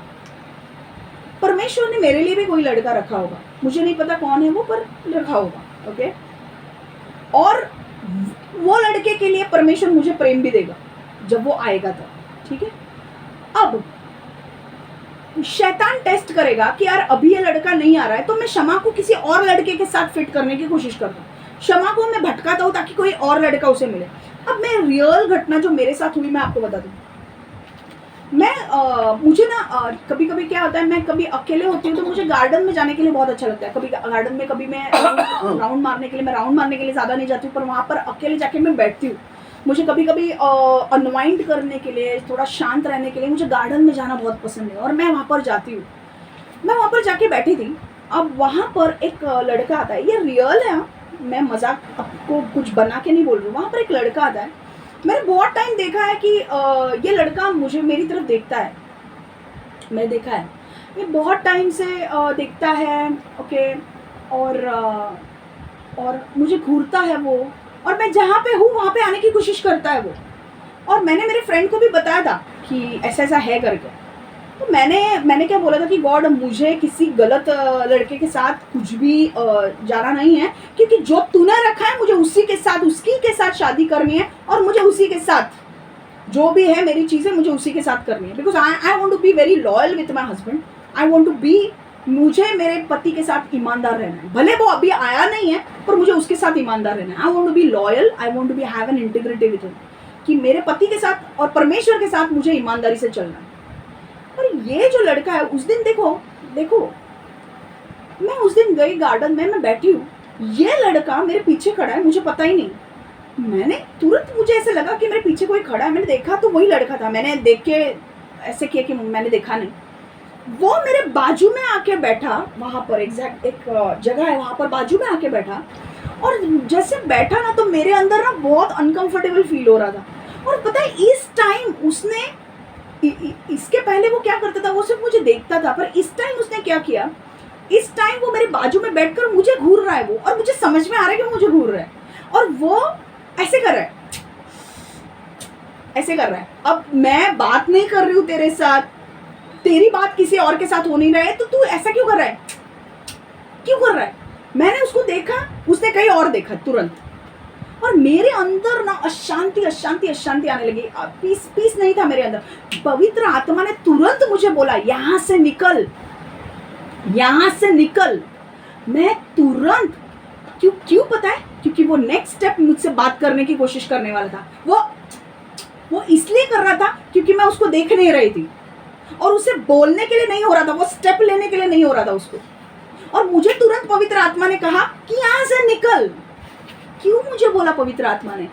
परमेश्वर ने मेरे लिए भी कोई लड़का रखा होगा, मुझे नहीं पता कौन है वो, पर रखा होगा, ओके। और वो लड़के के लिए परमेश्वर मुझे प्रेम भी देगा जब वो आएगा तब, ठीक है। अब शैतान टेस्ट करेगा कि यार अभी ये लड़का नहीं आ रहा है, तो मैं क्षमा को किसी और लड़के के साथ फिट करने की कोशिश करता हूँ, क्षमा को मैं भटकाता हूँ ताकि कोई और लड़का उसे मिले। अब मैं रियल घटना जो मेरे साथ हुई मैं आपको बता दूँ। मुझे ना कभी कभी क्या होता है, मैं कभी अकेले होती हूँ तो मुझे गार्डन में जाने के लिए बहुत अच्छा लगता है। कभी गार्डन में कभी मैं राउंड मारने के लिए ज़्यादा नहीं जाती हूँ, पर वहाँ पर अकेले जाके मैं बैठती हूँ। मुझे कभी कभी अनवाइंड करने के लिए, थोड़ा शांत रहने के लिए मुझे गार्डन में जाना बहुत पसंद है, और मैं वहाँ पर जाती हूँ। मैं वहाँ पर जाके बैठी थी। अब वहाँ पर एक लड़का आता है, ये रियल है, मैं मजाक आपको कुछ बना के नहीं बोल रही हूँ। वहाँ पर एक लड़का आता है, मैंने बहुत टाइम देखा है कि ये लड़का मेरी तरफ देखता है, मैं देखा है ये बहुत टाइम से देखता है, ओके। और मुझे घूरता है वो, और मैं जहाँ पे हूँ वहाँ पे आने की कोशिश करता है वो। और मैंने मेरे फ्रेंड को भी बताया था कि ऐसा ऐसा है करके। तो मैंने क्या बोला था कि गॉड मुझे किसी गलत लड़के के साथ कुछ भी जाना नहीं है, क्योंकि जो तूने रखा है मुझे उसी के साथ शादी करनी है, और मुझे उसी के साथ जो भी है मेरी चीज़ें मुझे उसी के साथ करनी है। Because I want to be very loyal with my husband. I want to be, मुझे मेरे पति के साथ ईमानदार रहना है, भले वो अभी आया नहीं है पर मुझे उसके साथ ईमानदार रहना है। I want to be loyal, I want to be have an integrity with him, कि मेरे पति के साथ और परमेश्वर के साथ मुझे ईमानदारी से चलना है। और ये जो लड़का है, उस दिन देखो मैं उस दिन गई गार्डन में, मैं बैठी हूँ, ये लड़का मेरे पीछे खड़ा है, मुझे पता ही नहीं। मैंने तुरंत, मुझे ऐसे लगा कि मेरे पीछे कोई खड़ा है, मैंने देखा तो वही लड़का था। मैंने देख के ऐसे किया कि मैंने देखा नहीं। वो मेरे बाजू में आके बैठा, वहाँ पर एग्जैक्ट एक जगह है वहाँ पर बाजू में आके बैठा, और जैसे बैठा ना तो मेरे अंदर ना बहुत अनकंफर्टेबल फील हो रहा था। और पता है इस टाइम उसने इसके पहले वो क्या करता था, वो सिर्फ मुझे देखता था, पर इस टाइम उसने क्या किया, इस टाइम वो मेरे बाजू में बैठकर मुझे घूर रहा है वो, और मुझे समझ में आ रहा है कि मुझे घूर रहा है, और वो ऐसे कर रहा है, ऐसे कर रहा है। अब मैं बात नहीं कर रही हूँ तेरे साथ, तेरी बात किसी और के साथ हो नहीं रहा है, तो तू ऐसा क्यों कर रहा है, क्यों कर रहा है। मैंने उसको देखा, उसने कहीं और देखा तुरंत, और मेरे अंदर ना अशांति अशांति अशांति आने लगी। पीस नहीं था मेरे अंदर। पवित्र आत्मा ने तुरंत मुझे बोला यहाँ से निकल, यहाँ से निकल। मैं तुरंत, क्यों पता है, क्योंकि वो नेक्स्ट स्टेप मुझसे बात करने की कोशिश करने वाला था। वो इसलिए कर रहा था क्योंकि मैं उसको देख नहीं रही थी, और उसे बोलने के लिए नहीं हो रहा था, वो स्टेप लेने के लिए नहीं हो रहा था उसको। और मुझे तुरंत पवित्र आत्मा ने कहा कि यहाँ से निकल। क्यों मुझे बोला पवित्र आत्मा ने,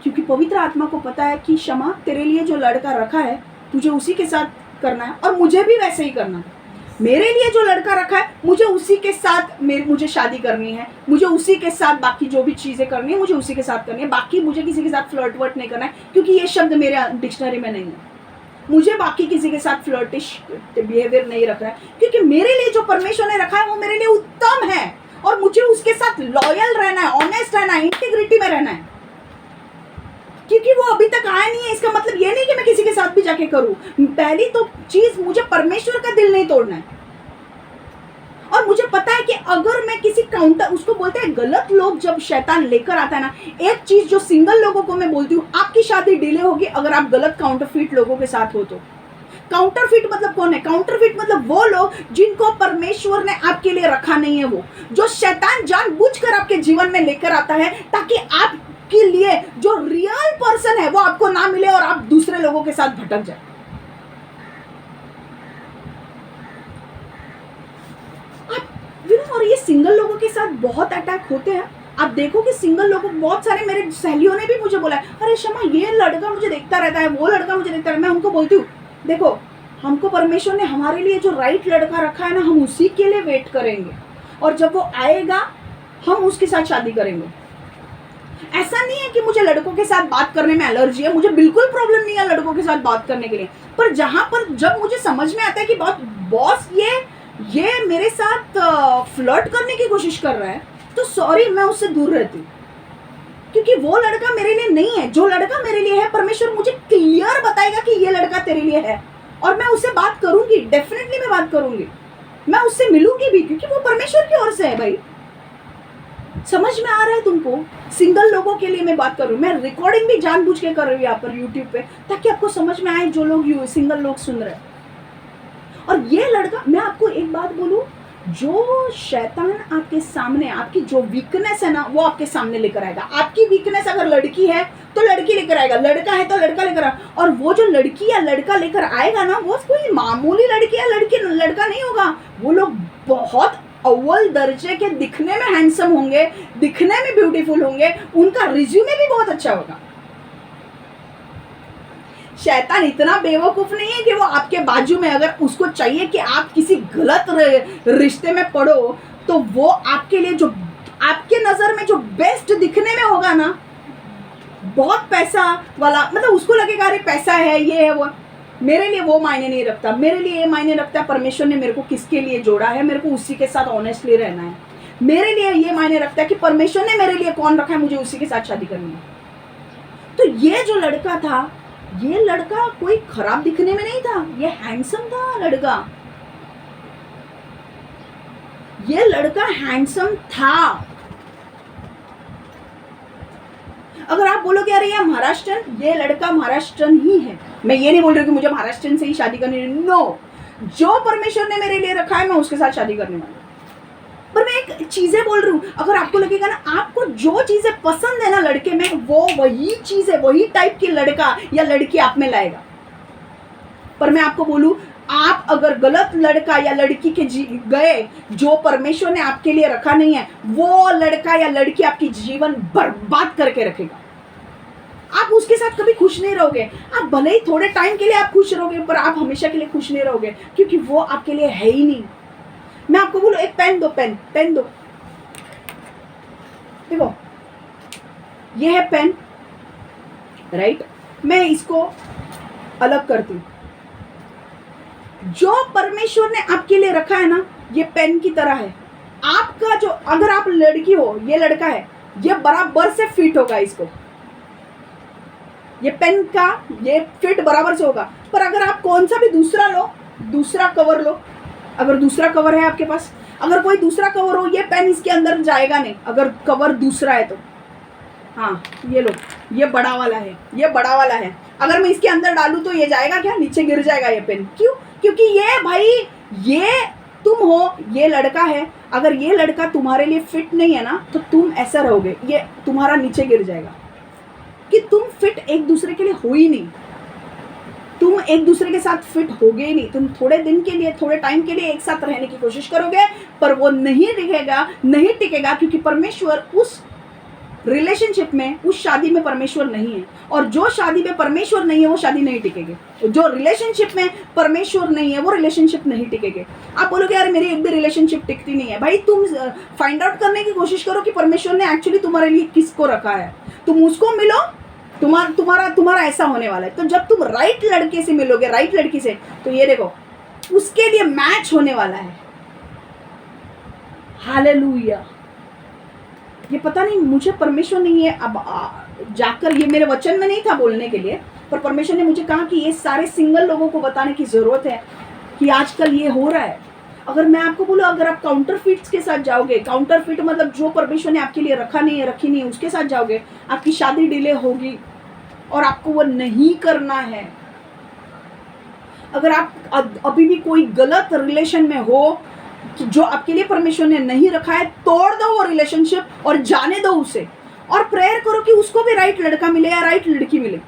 क्योंकि पवित्र आत्मा को पता है कि क्षमा, तेरे लिए जो लड़का रखा है तुझे उसी के साथ करना है, और मुझे भी वैसे ही करना है। मेरे लिए जो लड़का रखा है मुझे उसी के साथ मुझे शादी करनी है, मुझे उसी के साथ बाकी जो भी चीज़ें करनी है मुझे उसी के साथ करनी है। बाकी मुझे किसी के साथ फ्लर्ट वर्ट नहीं करना है, क्योंकि ये शब्द मेरे डिक्शनरी में नहीं है। मुझे बाकी किसी के साथ फ्लर्टिश बिहेवियर नहीं रखना है, क्योंकि मेरे लिए जो परमेश्वर ने रखा है वो मेरे लिए उत्तम है, और मुझे उसके साथ लॉयल रहना है, ऑनेस्ट रहना है, इंटीग्रिटी में रहना है। क्योंकि वो अभी तक आया नहीं है, इसका मतलब ये नहीं कि मैं किसी के साथ भी जाके करूं। पहली तो चीज, मुझे परमेश्वर का दिल नहीं तोड़ना है। और मुझे पता है कि अगर मैं किसी काउंटर, उसको बोलते हैं गलत लोग जब शैतान लेकर आता है ना, एक चीज जो सिंगल लोगों को मैं बोलती हूँ, आपकी शादी डिले होगी अगर आप गलत काउंटरफिट लोगों के साथ हो तो। काउंटरफिट मतलब कौन है, काउंटरफिट मतलब वो लोग जिनको परमेश्वर ने आपके लिए रखा नहीं है, वो जो शैतान जानबूझकर आपके जीवन में लेकर आता है ताकि आपके लिए जो रियल पर्सन है वो आपको ना मिले और आप दूसरे लोगों के साथ भटक जाए। और ये सिंगल लोगों के साथ बहुत अटैक होते हैं। आप देखो कि सिंगल लोगों, बहुत सारे मेरे सहेलियों ने भी मुझे बोला है, अरे शमा ये लड़का मुझे देखता रहता है, वो लड़का मुझे देखता रहता है। मैं उनको बोलती हूँ, देखो हमको परमेश्वर ने हमारे लिए जो राइट लड़का रखा है ना, हम उसी के लिए वेट करेंगे, और जब वो आएगा हम उसके साथ शादी करेंगे। ऐसा नहीं है कि मुझे लड़कों के साथ बात करने में एलर्जी है, मुझे बिल्कुल प्रॉब्लम नहीं है लड़कों के साथ बात करने के लिए, पर जहां पर जब मुझे समझ में आता है कि बॉस ये मेरे साथ फ्लर्ट करने की कोशिश कर रहा है, तो सॉरी, मैं उससे दूर रहती हूँ, क्योंकि वो लड़का मेरे लिए नहीं है। जो लड़का मेरे लिए है, परमेश्वर मुझे क्लियर बताएगा कि ये लड़का तेरे लिए है, और मैं उससे बात करूंगी, डेफिनेटली मैं बात करूंगी, मैं उससे मिलूंगी भी, क्योंकि वो परमेश्वर की ओर से है। भाई समझ में आ रहा है तुमको? सिंगल लोगों के लिए मैं बात कर रही हूँ, मैं रिकॉर्डिंग भी जानबूझ के कर रही हूँ यहाँ पर यूट्यूब पे, ताकि आपको समझ में आए, जो लोग सिंगल लोग सुन रहे हैं। और ये लड़का, मैं आपको एक बात बोलूं, जो शैतान आपके सामने, आपकी जो वीकनेस है ना, वो आपके सामने लेकर आएगा। आपकी वीकनेस अगर लड़की है तो लड़की लेकर आएगा, लड़का है तो लड़का लेकर आएगा, और वो जो लड़की या लड़का लेकर आएगा ना, वो कोई मामूली लड़की या लड़का नहीं होगा। वो लोग बहुत अव्वल दर्जे के, दिखने में हैंडसम होंगे, दिखने में ब्यूटीफुल होंगे, उनका रिज्यूमे भी बहुत अच्छा होगा। शैतान इतना बेवकूफ नहीं है कि वो आपके बाजू में, अगर उसको चाहिए कि आप किसी गलत रिश्ते में पड़ो, तो वो आपके लिए जो आपके नजर में जो बेस्ट दिखने में होगा ना, बहुत पैसा वाला, मतलब उसको लगेगा अरे पैसा है, ये है वो। मेरे लिए वो मायने नहीं रखता, मेरे लिए ये मायने रखता है परमेश्वर ने मेरे को किसके लिए जोड़ा है, मेरे को उसी के साथ ऑनेस्टली रहना है। मेरे लिए ये मायने रखता है कि परमेश्वर ने मेरे लिए कौन रखा है, मुझे उसी के साथ शादी करनी है। तो ये जो लड़का था, ये लड़का कोई खराब दिखने में नहीं था, ये हैंडसम था लड़का, ये लड़का हैंडसम था। अगर आप बोलोगे अरे ये महाराष्ट्रन, ये लड़का महाराष्ट्रन ही है, मैं ये नहीं बोल रही कि मुझे महाराष्ट्रन से ही शादी करनी है, नो, जो परमेश्वर ने मेरे लिए रखा है मैं उसके साथ शादी करने वाली हूँ। पर मैं एक चीजें बोल रही हूँ, अगर आपको लगेगा ना, आपको जो चीजें पसंद है ना लड़के में, वो वही चीज है, वही टाइप की लड़का या लड़की आप में लाएगा। पर मैं आपको बोलूं, आप अगर गलत लड़का या लड़की के गए, जो परमेश्वर ने आपके लिए रखा नहीं है, वो लड़का या लड़की आपकी जीवन बर्बाद करके रखेगा। आप उसके साथ कभी खुश नहीं रहोगे। आप भले ही थोड़े टाइम के लिए आप खुश रहोगे, पर आप हमेशा के लिए खुश नहीं रहोगे, क्योंकि वो आपके लिए है ही नहीं। मैं आपको बोलूं, एक पेन दो, पेन दो, देखो ये है पेन, राइट? मैं इसको अलग करती हूं। जो परमेश्वर ने आपके लिए रखा है ना, ये पेन की तरह है। आपका जो, अगर आप लड़की हो, ये लड़का है, ये बराबर से फिट होगा इसको, ये पेन का ये फिट बराबर से होगा। पर अगर आप कौन सा भी दूसरा लो, दूसरा कवर लो, अगर दूसरा कवर है आपके पास, अगर कोई दूसरा कवर हो, ये पेन इसके अंदर जाएगा नहीं, अगर कवर दूसरा है तो। हाँ ये लो, ये बड़ा वाला है, ये बड़ा वाला है, अगर मैं इसके अंदर डालूं तो ये जाएगा क्या? नीचे गिर जाएगा ये पेन। क्यों? क्योंकि ये भाई, ये तुम हो, ये लड़का है, अगर ये लड़का तुम्हारे लिए फिट नहीं है ना, तो तुम ऐसा रहोगे, ये तुम्हारा नीचे गिर जाएगा, कि तुम फिट एक दूसरे के लिए हो ही नहीं, तुम एक दूसरे के साथ फिट होगे ही नहीं। तुम थोड़े दिन के लिए, थोड़े टाइम के लिए एक साथ रहने की कोशिश करोगे, पर वो नहीं टिकेगा, नहीं टिकेगा, क्योंकि परमेश्वर उस रिलेशनशिप में, उस शादी में परमेश्वर नहीं है। और जो शादी में परमेश्वर नहीं है, वो शादी नहीं टिकेगी। जो रिलेशनशिप में परमेश्वर नहीं है, वो रिलेशनशिप नहीं टिकेगी। आप बोलोगे यार मेरी एक भी रिलेशनशिप टिकती नहीं है। भाई तुम फाइंड आउट करने की कोशिश करो कि परमेश्वर ने एक्चुअली तुम्हारे लिए किसको रखा है, तुम उसको मिलो, तुम्हारा ऐसा होने वाला है। तो जब तुम राइट लड़के से मिलोगे, राइट लड़की से, तो ये देखो उसके लिए मैच होने वाला है। हालेलुया। ये पता नहीं, मुझे परमेश्वर ने ये अब जाकर, ये मेरे वचन में नहीं था बोलने के लिए, पर परमेश्वर ने मुझे कहा कि ये सारे सिंगल लोगों को बताने की जरूरत है कि आजकल ये हो रहा है। अगर मैं आपको बोलूं, अगर आप काउंटरफिट्स के साथ जाओगे, काउंटरफिट मतलब जो परमेश्वर ने आपके लिए रखा नहीं है, रखी नहीं है, उसके साथ जाओगे, आपकी शादी डिले होगी और आपको वो नहीं करना है। अगर आप अभी भी कोई गलत रिलेशन में हो, जो आपके लिए परमेश्वर ने नहीं रखा है, तोड़ दो वो रिलेशनशिप और जाने दो उसे, और प्रेयर करो कि उसको भी राइट लड़का मिले या राइट लड़की मिले।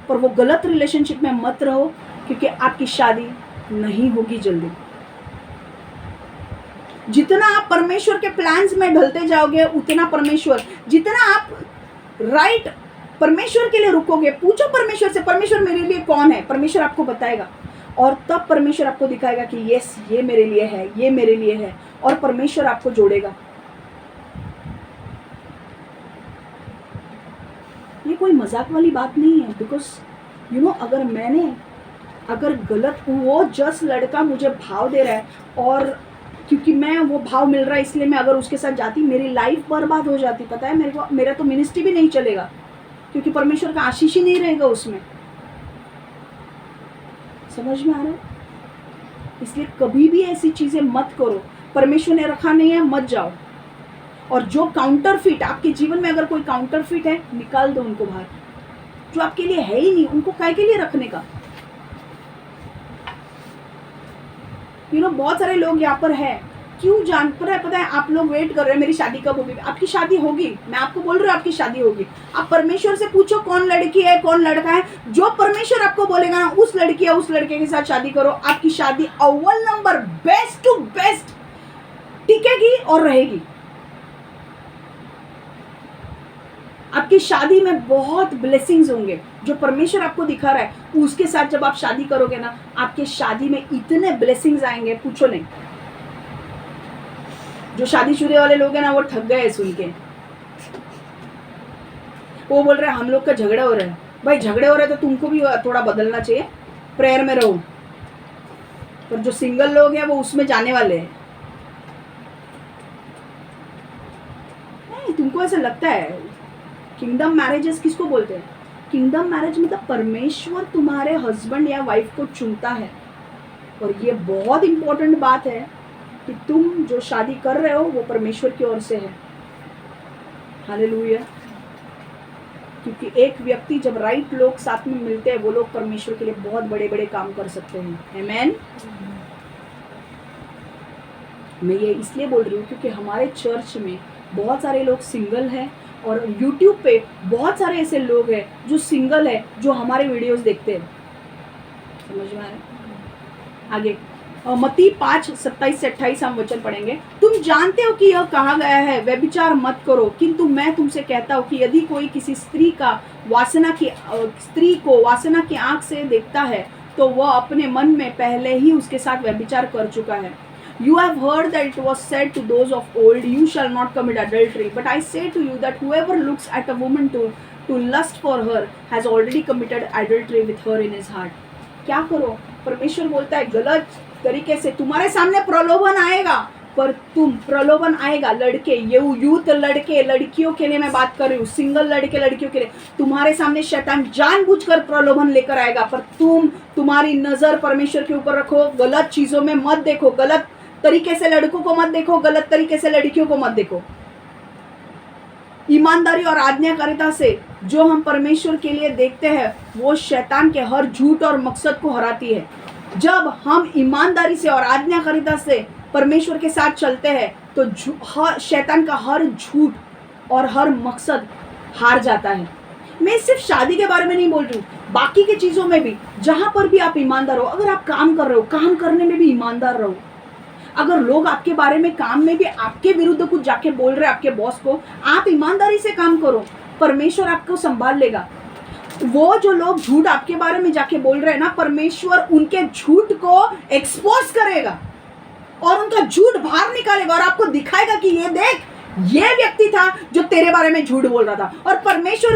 पर वो गलत रिलेशनशिप में मत रहो, क्योंकि आपकी शादी नहीं होगी जल्दी। जितना आप परमेश्वर के प्लान्स में ढलते जाओगे उतना परमेश्वर, जितना आप राइट परमेश्वर के लिए रुकोगे, पूछो परमेश्वर से परमेश्वर मेरे लिए कौन है, परमेश्वर आपको बताएगा। और तब परमेश्वर आपको दिखाएगा कि यस ये मेरे लिए है, ये मेरे लिए है, और परमेश्वर आपको जोड़ेगा। ये कोई मजाक वाली बात नहीं है। बिकॉज यू नो अगर गलत, वो जस्ट लड़का मुझे भाव दे रहा है और क्योंकि मैं वो भाव मिल रहा है इसलिए मैं अगर उसके साथ जाती, मेरी लाइफ बर्बाद हो जाती। पता है मेरे को, मेरा तो मिनिस्ट्री भी नहीं चलेगा क्योंकि परमेश्वर का आशीष ही नहीं रहेगा उसमें। समझ में आ रहा है? इसलिए कभी भी ऐसी चीजें मत करो। परमेश्वर ने रखा नहीं है, मत जाओ। और जो काउंटरफिट आपके जीवन में अगर कोई काउंटरफिट है, निकाल दो उनको बाहर। जो आपके लिए है ही नहीं, उनको काय के लिए रखने का? बहुत सारे लोग यहाँ पर है, क्यों जान पता है आप लोग वेट कर रहे हैं मेरी शादी कब होगी। आपकी शादी होगी, मैं आपको बोल रही हूँ आपकी शादी होगी। आप परमेश्वर से पूछो कौन लड़की है कौन लड़का है, जो परमेश्वर आपको बोलेगा ना उस लड़की या उस लड़के के साथ शादी करो। आपकी शादी अव्वल नंबर बेस्ट टू बेस्ट टिकेगी और रहेगी। आपकी शादी में बहुत ब्लेसिंग्स होंगे जो परमेश्वर आपको दिखा रहा है। उसके साथ जब आप शादी करोगे ना, आपके शादी में इतने ब्लेसिंग्स आएंगे पूछो नहीं। जो शादीशुदा वाले लोग हैं ना वो ठग गए सुन के। वो बोल रहे हैं हम लोग का झगड़ा हो रहा है। भाई झगड़े हो रहे हैं तो तुमको भी थोड़ा बदलना चाहिए, प्रेयर में रहो। पर जो सिंगल लोग हैं वो उसमें जाने वाले हैं। नहीं, तुमको ऐसा लगता है किंगडम मैरिजेस किसको बोलते हैं? किंगडम मैरिज मतलब परमेश्वर तुम्हारे हस्बैंड या वाइफ को चुनता है। और ये बहुत इंपॉर्टेंट बात है कि तुम जो शादी कर रहे हो वो परमेश्वर की ओर से है। हालेलुया। क्योंकि एक व्यक्ति जब राइट लोग साथ में मिलते हैं, वो लोग परमेश्वर के लिए बहुत बड़े बड़े काम कर सकते हैं। आमेन। मैं ये इसलिए बोल रही हूँ क्योंकि हमारे चर्च में बहुत सारे लोग सिंगल हैं और यूट्यूब पे बहुत सारे ऐसे लोग हैं जो सिंगल है, जो हमारे वीडियोस देखते हैं। समझ में आ रहा है? आगे मत्ती 5:27 से 28 हम वचन पढ़ेंगे। तुम जानते हो कि यह कहा गया है, व्यभिचार मत करो, किंतु मैं तुमसे कहता हूँ कि यदि कोई किसी स्त्री को वासना की आंख से देखता है तो वह अपने मन में पहले ही उसके साथ व्यभिचार कर चुका है। You have heard that it was said to those of old, you shall not commit adultery. But I say to you that whoever looks at a woman to lust for her has already committed adultery with her in his heart. क्या करो? परमेश्वर बोलता है गलत तरीके से तुम्हारे सामने प्रलोभन आएगा, पर तुम प्रलोभन आएगा लड़के, यूथ लड़के लड़कियों के लिए मैं बात कर रही हूँ, सिंगल लड़के लड़कियों के लिए। तुम्हारे सामने शैतान जानबूझकर प्रलोभन लेकर आएगा, पर तुम्हारी नजर परमेश्वर के ऊपर रखो। गलत चीजों में मत देखो, गलत तरीके से लड़कों को मत देखो, गलत तरीके से लड़कियों को मत देखो। ईमानदारी और आज्ञाकारिता से जो हम परमेश्वर के लिए देखते हैं वो शैतान के हर झूठ और मकसद को हराती है। जब हम ईमानदारी से और आज्ञाकारिता से परमेश्वर के साथ चलते हैं तो शैतान का हर झूठ और हर मकसद हार जाता है। मैं सिर्फ शादी के बारे में नहीं बोल रही हूँ, बाकी की चीजों में भी जहां पर भी आप ईमानदार हो। अगर आप काम कर रहे हो, काम करने में भी ईमानदार रहो। अगर लोग आपके बारे में काम में भी आपके विरुद्ध कुछ जाके बोल रहे हैं आपके बॉस को, आप ईमानदारी से काम करो, परमेश्वर आपको संभाल लेगा। वो जो लोग झूठ आपके बारे में जाके बोल रहे हैं ना, परमेश्वर उनके झूठ को एक्सपोज करेगा और उनका झूठ बाहर निकालेगा और आपको दिखाएगा कि ये देख, ये व्यक्ति था जो तेरे बारे में झूठ बोल रहा था। और परमेश्वर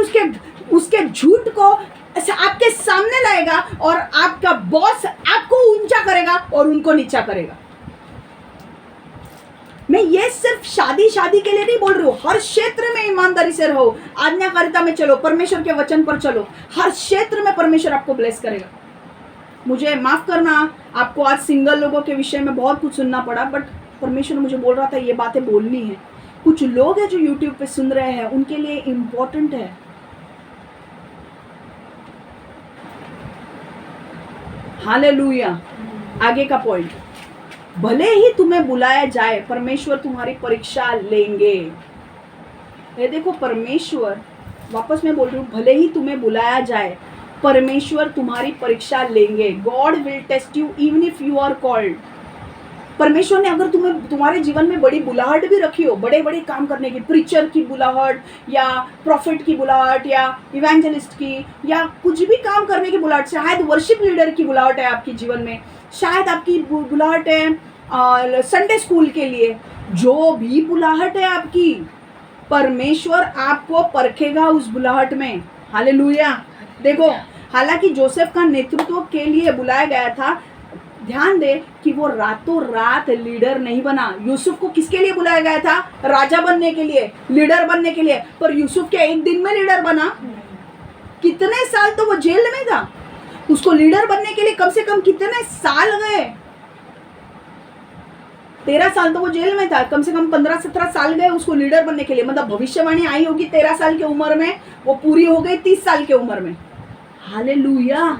उसके झूठ को आपके सामने लाएगा और आपका बॉस आपको ऊंचा करेगा और उनको नीचा करेगा। मैं ये सिर्फ शादी के लिए नहीं बोल रही हूँ, हर क्षेत्र में ईमानदारी से रहो, आज्ञाकारिता में चलो, परमेश्वर के वचन पर चलो, हर क्षेत्र में परमेश्वर आपको ब्लेस करेगा। मुझे माफ करना, आपको आज सिंगल लोगों के विषय में बहुत कुछ सुनना पड़ा, बट परमेश्वर मुझे बोल रहा था ये बातें बोलनी है। कुछ लोग हैं जो यूट्यूब पे सुन रहे हैं, उनके लिए इम्पोर्टेंट है। हालेलुया। आगे का पॉइंट, भले ही तुम्हें बुलाया जाए, परमेश्वर तुम्हारी परीक्षा लेंगे। ये देखो, परमेश्वर, वापस मैं बोल रही हूँ, भले ही तुम्हें बुलाया जाए, परमेश्वर तुम्हारी परीक्षा लेंगे। God will test you even if you are called. परमेश्वर ने अगर तुम्हारे जीवन में बड़ी बुलाहट भी रखी हो, बड़े बड़े काम करने की, प्रीचर की बुलाहट या प्रॉफिट की बुलाहट या इवेंजलिस्ट की या कुछ भी काम करने की बुलाहट, शायद वर्शिप लीडर की बुलाहट है आपके जीवन में, शायद आपकी बुलाहट है संडे स्कूल के लिए, जो भी बुलाहट है आपकी, परमेश्वर आपको परखेगा उस बुलाहट में। हालेलुया। देखो, हालांकि जोसेफ का नेतृत्व के लिए बुलाया गया था, ध्यान दे कि वो रातों रात लीडर नहीं बना। यूसुफ को किसके लिए बुलाया गया था? राजा बनने के लिए, लीडर बनने के लिए। पर यूसुफ क्या एक दिन में लीडर बना? कितने साल तो वो जेल में था। उसको लीडर बनने के लिए कम से कम कितने साल गए? 13 साल तो वो जेल में था, कम से कम 15-17 साल गए उसको लीडर बनने के लिए। मतलब भविष्यवाणी आई होगी 13 साल की उम्र में, वो पूरी हो गई 30 साल की उम्र में। हालेलुया।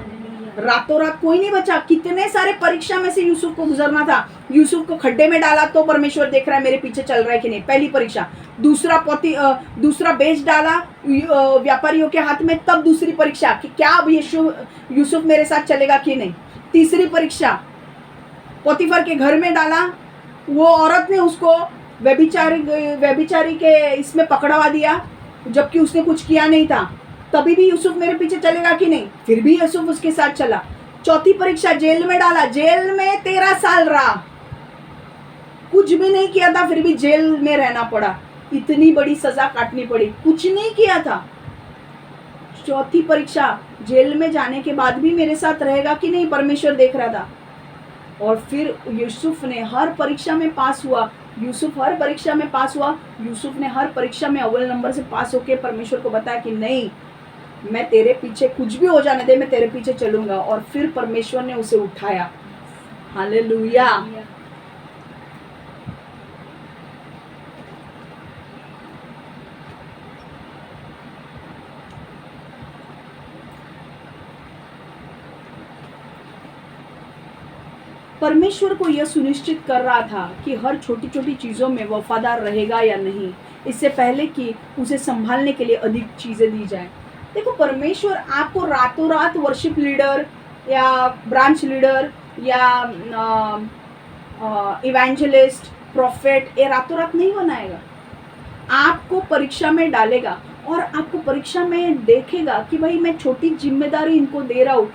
रातों रात कोई नहीं बचा। कितने सारे परीक्षा में से यूसुफ को गुजरना था। यूसुफ को खड्डे में डाला तो परमेश्वर देख रहा है मेरे पीछे चल रहा है कि नहीं, पहली परीक्षा। दूसरा बेच डाला व्यापारियों के हाथ में, तब दूसरी परीक्षा कि क्या अब यूसुफ मेरे साथ चलेगा कि नहीं। तीसरी परीक्षा, पोतीफर के घर में डाला, वो औरत ने उसको व्यभिचारी के इसमें पकड़वा दिया, जबकि उसने कुछ किया नहीं था। तभी भी यूसुफ मेरे पीछे चलेगा कि नहीं? फिर भी यूसुफ उसके साथ चला। चौथी परीक्षा, जेल में डाला, जेल में 13 साल रहा, कुछ भी नहीं किया था, फिर भी जेल में रहना पड़ा, इतनी बड़ी सजा काटनी पड़ी, कुछ नहीं किया था। चौथी परीक्षा, जेल में जाने के बाद भी मेरे साथ रहेगा कि नहीं, परमेश्वर देख रहा था। और फिर यूसुफ ने हर परीक्षा में पास हुआ। यूसुफ हर परीक्षा में पास हुआ। यूसुफ ने हर परीक्षा में अव्वल नंबर से पास होकर परमेश्वर को बताया कि नहीं, मैं तेरे पीछे, कुछ भी हो जाने दे, मैं तेरे पीछे चलूंगा। और फिर परमेश्वर ने उसे उठाया। हालेलुया। परमेश्वर को यह सुनिश्चित कर रहा था कि हर छोटी छोटी चीज़ों में वफादार रहेगा या नहीं, इससे पहले कि उसे संभालने के लिए अधिक चीज़ें दी जाए। देखो, परमेश्वर आपको रातों रात वर्शिप लीडर या ब्रांच लीडर या इवेंजलिस्ट, प्रॉफिट, ये रातों रात नहीं बनाएगा। आपको परीक्षा में डालेगा और आपको परीक्षा में देखेगा कि भाई मैं छोटी जिम्मेदारी इनको दे रहा हूँ।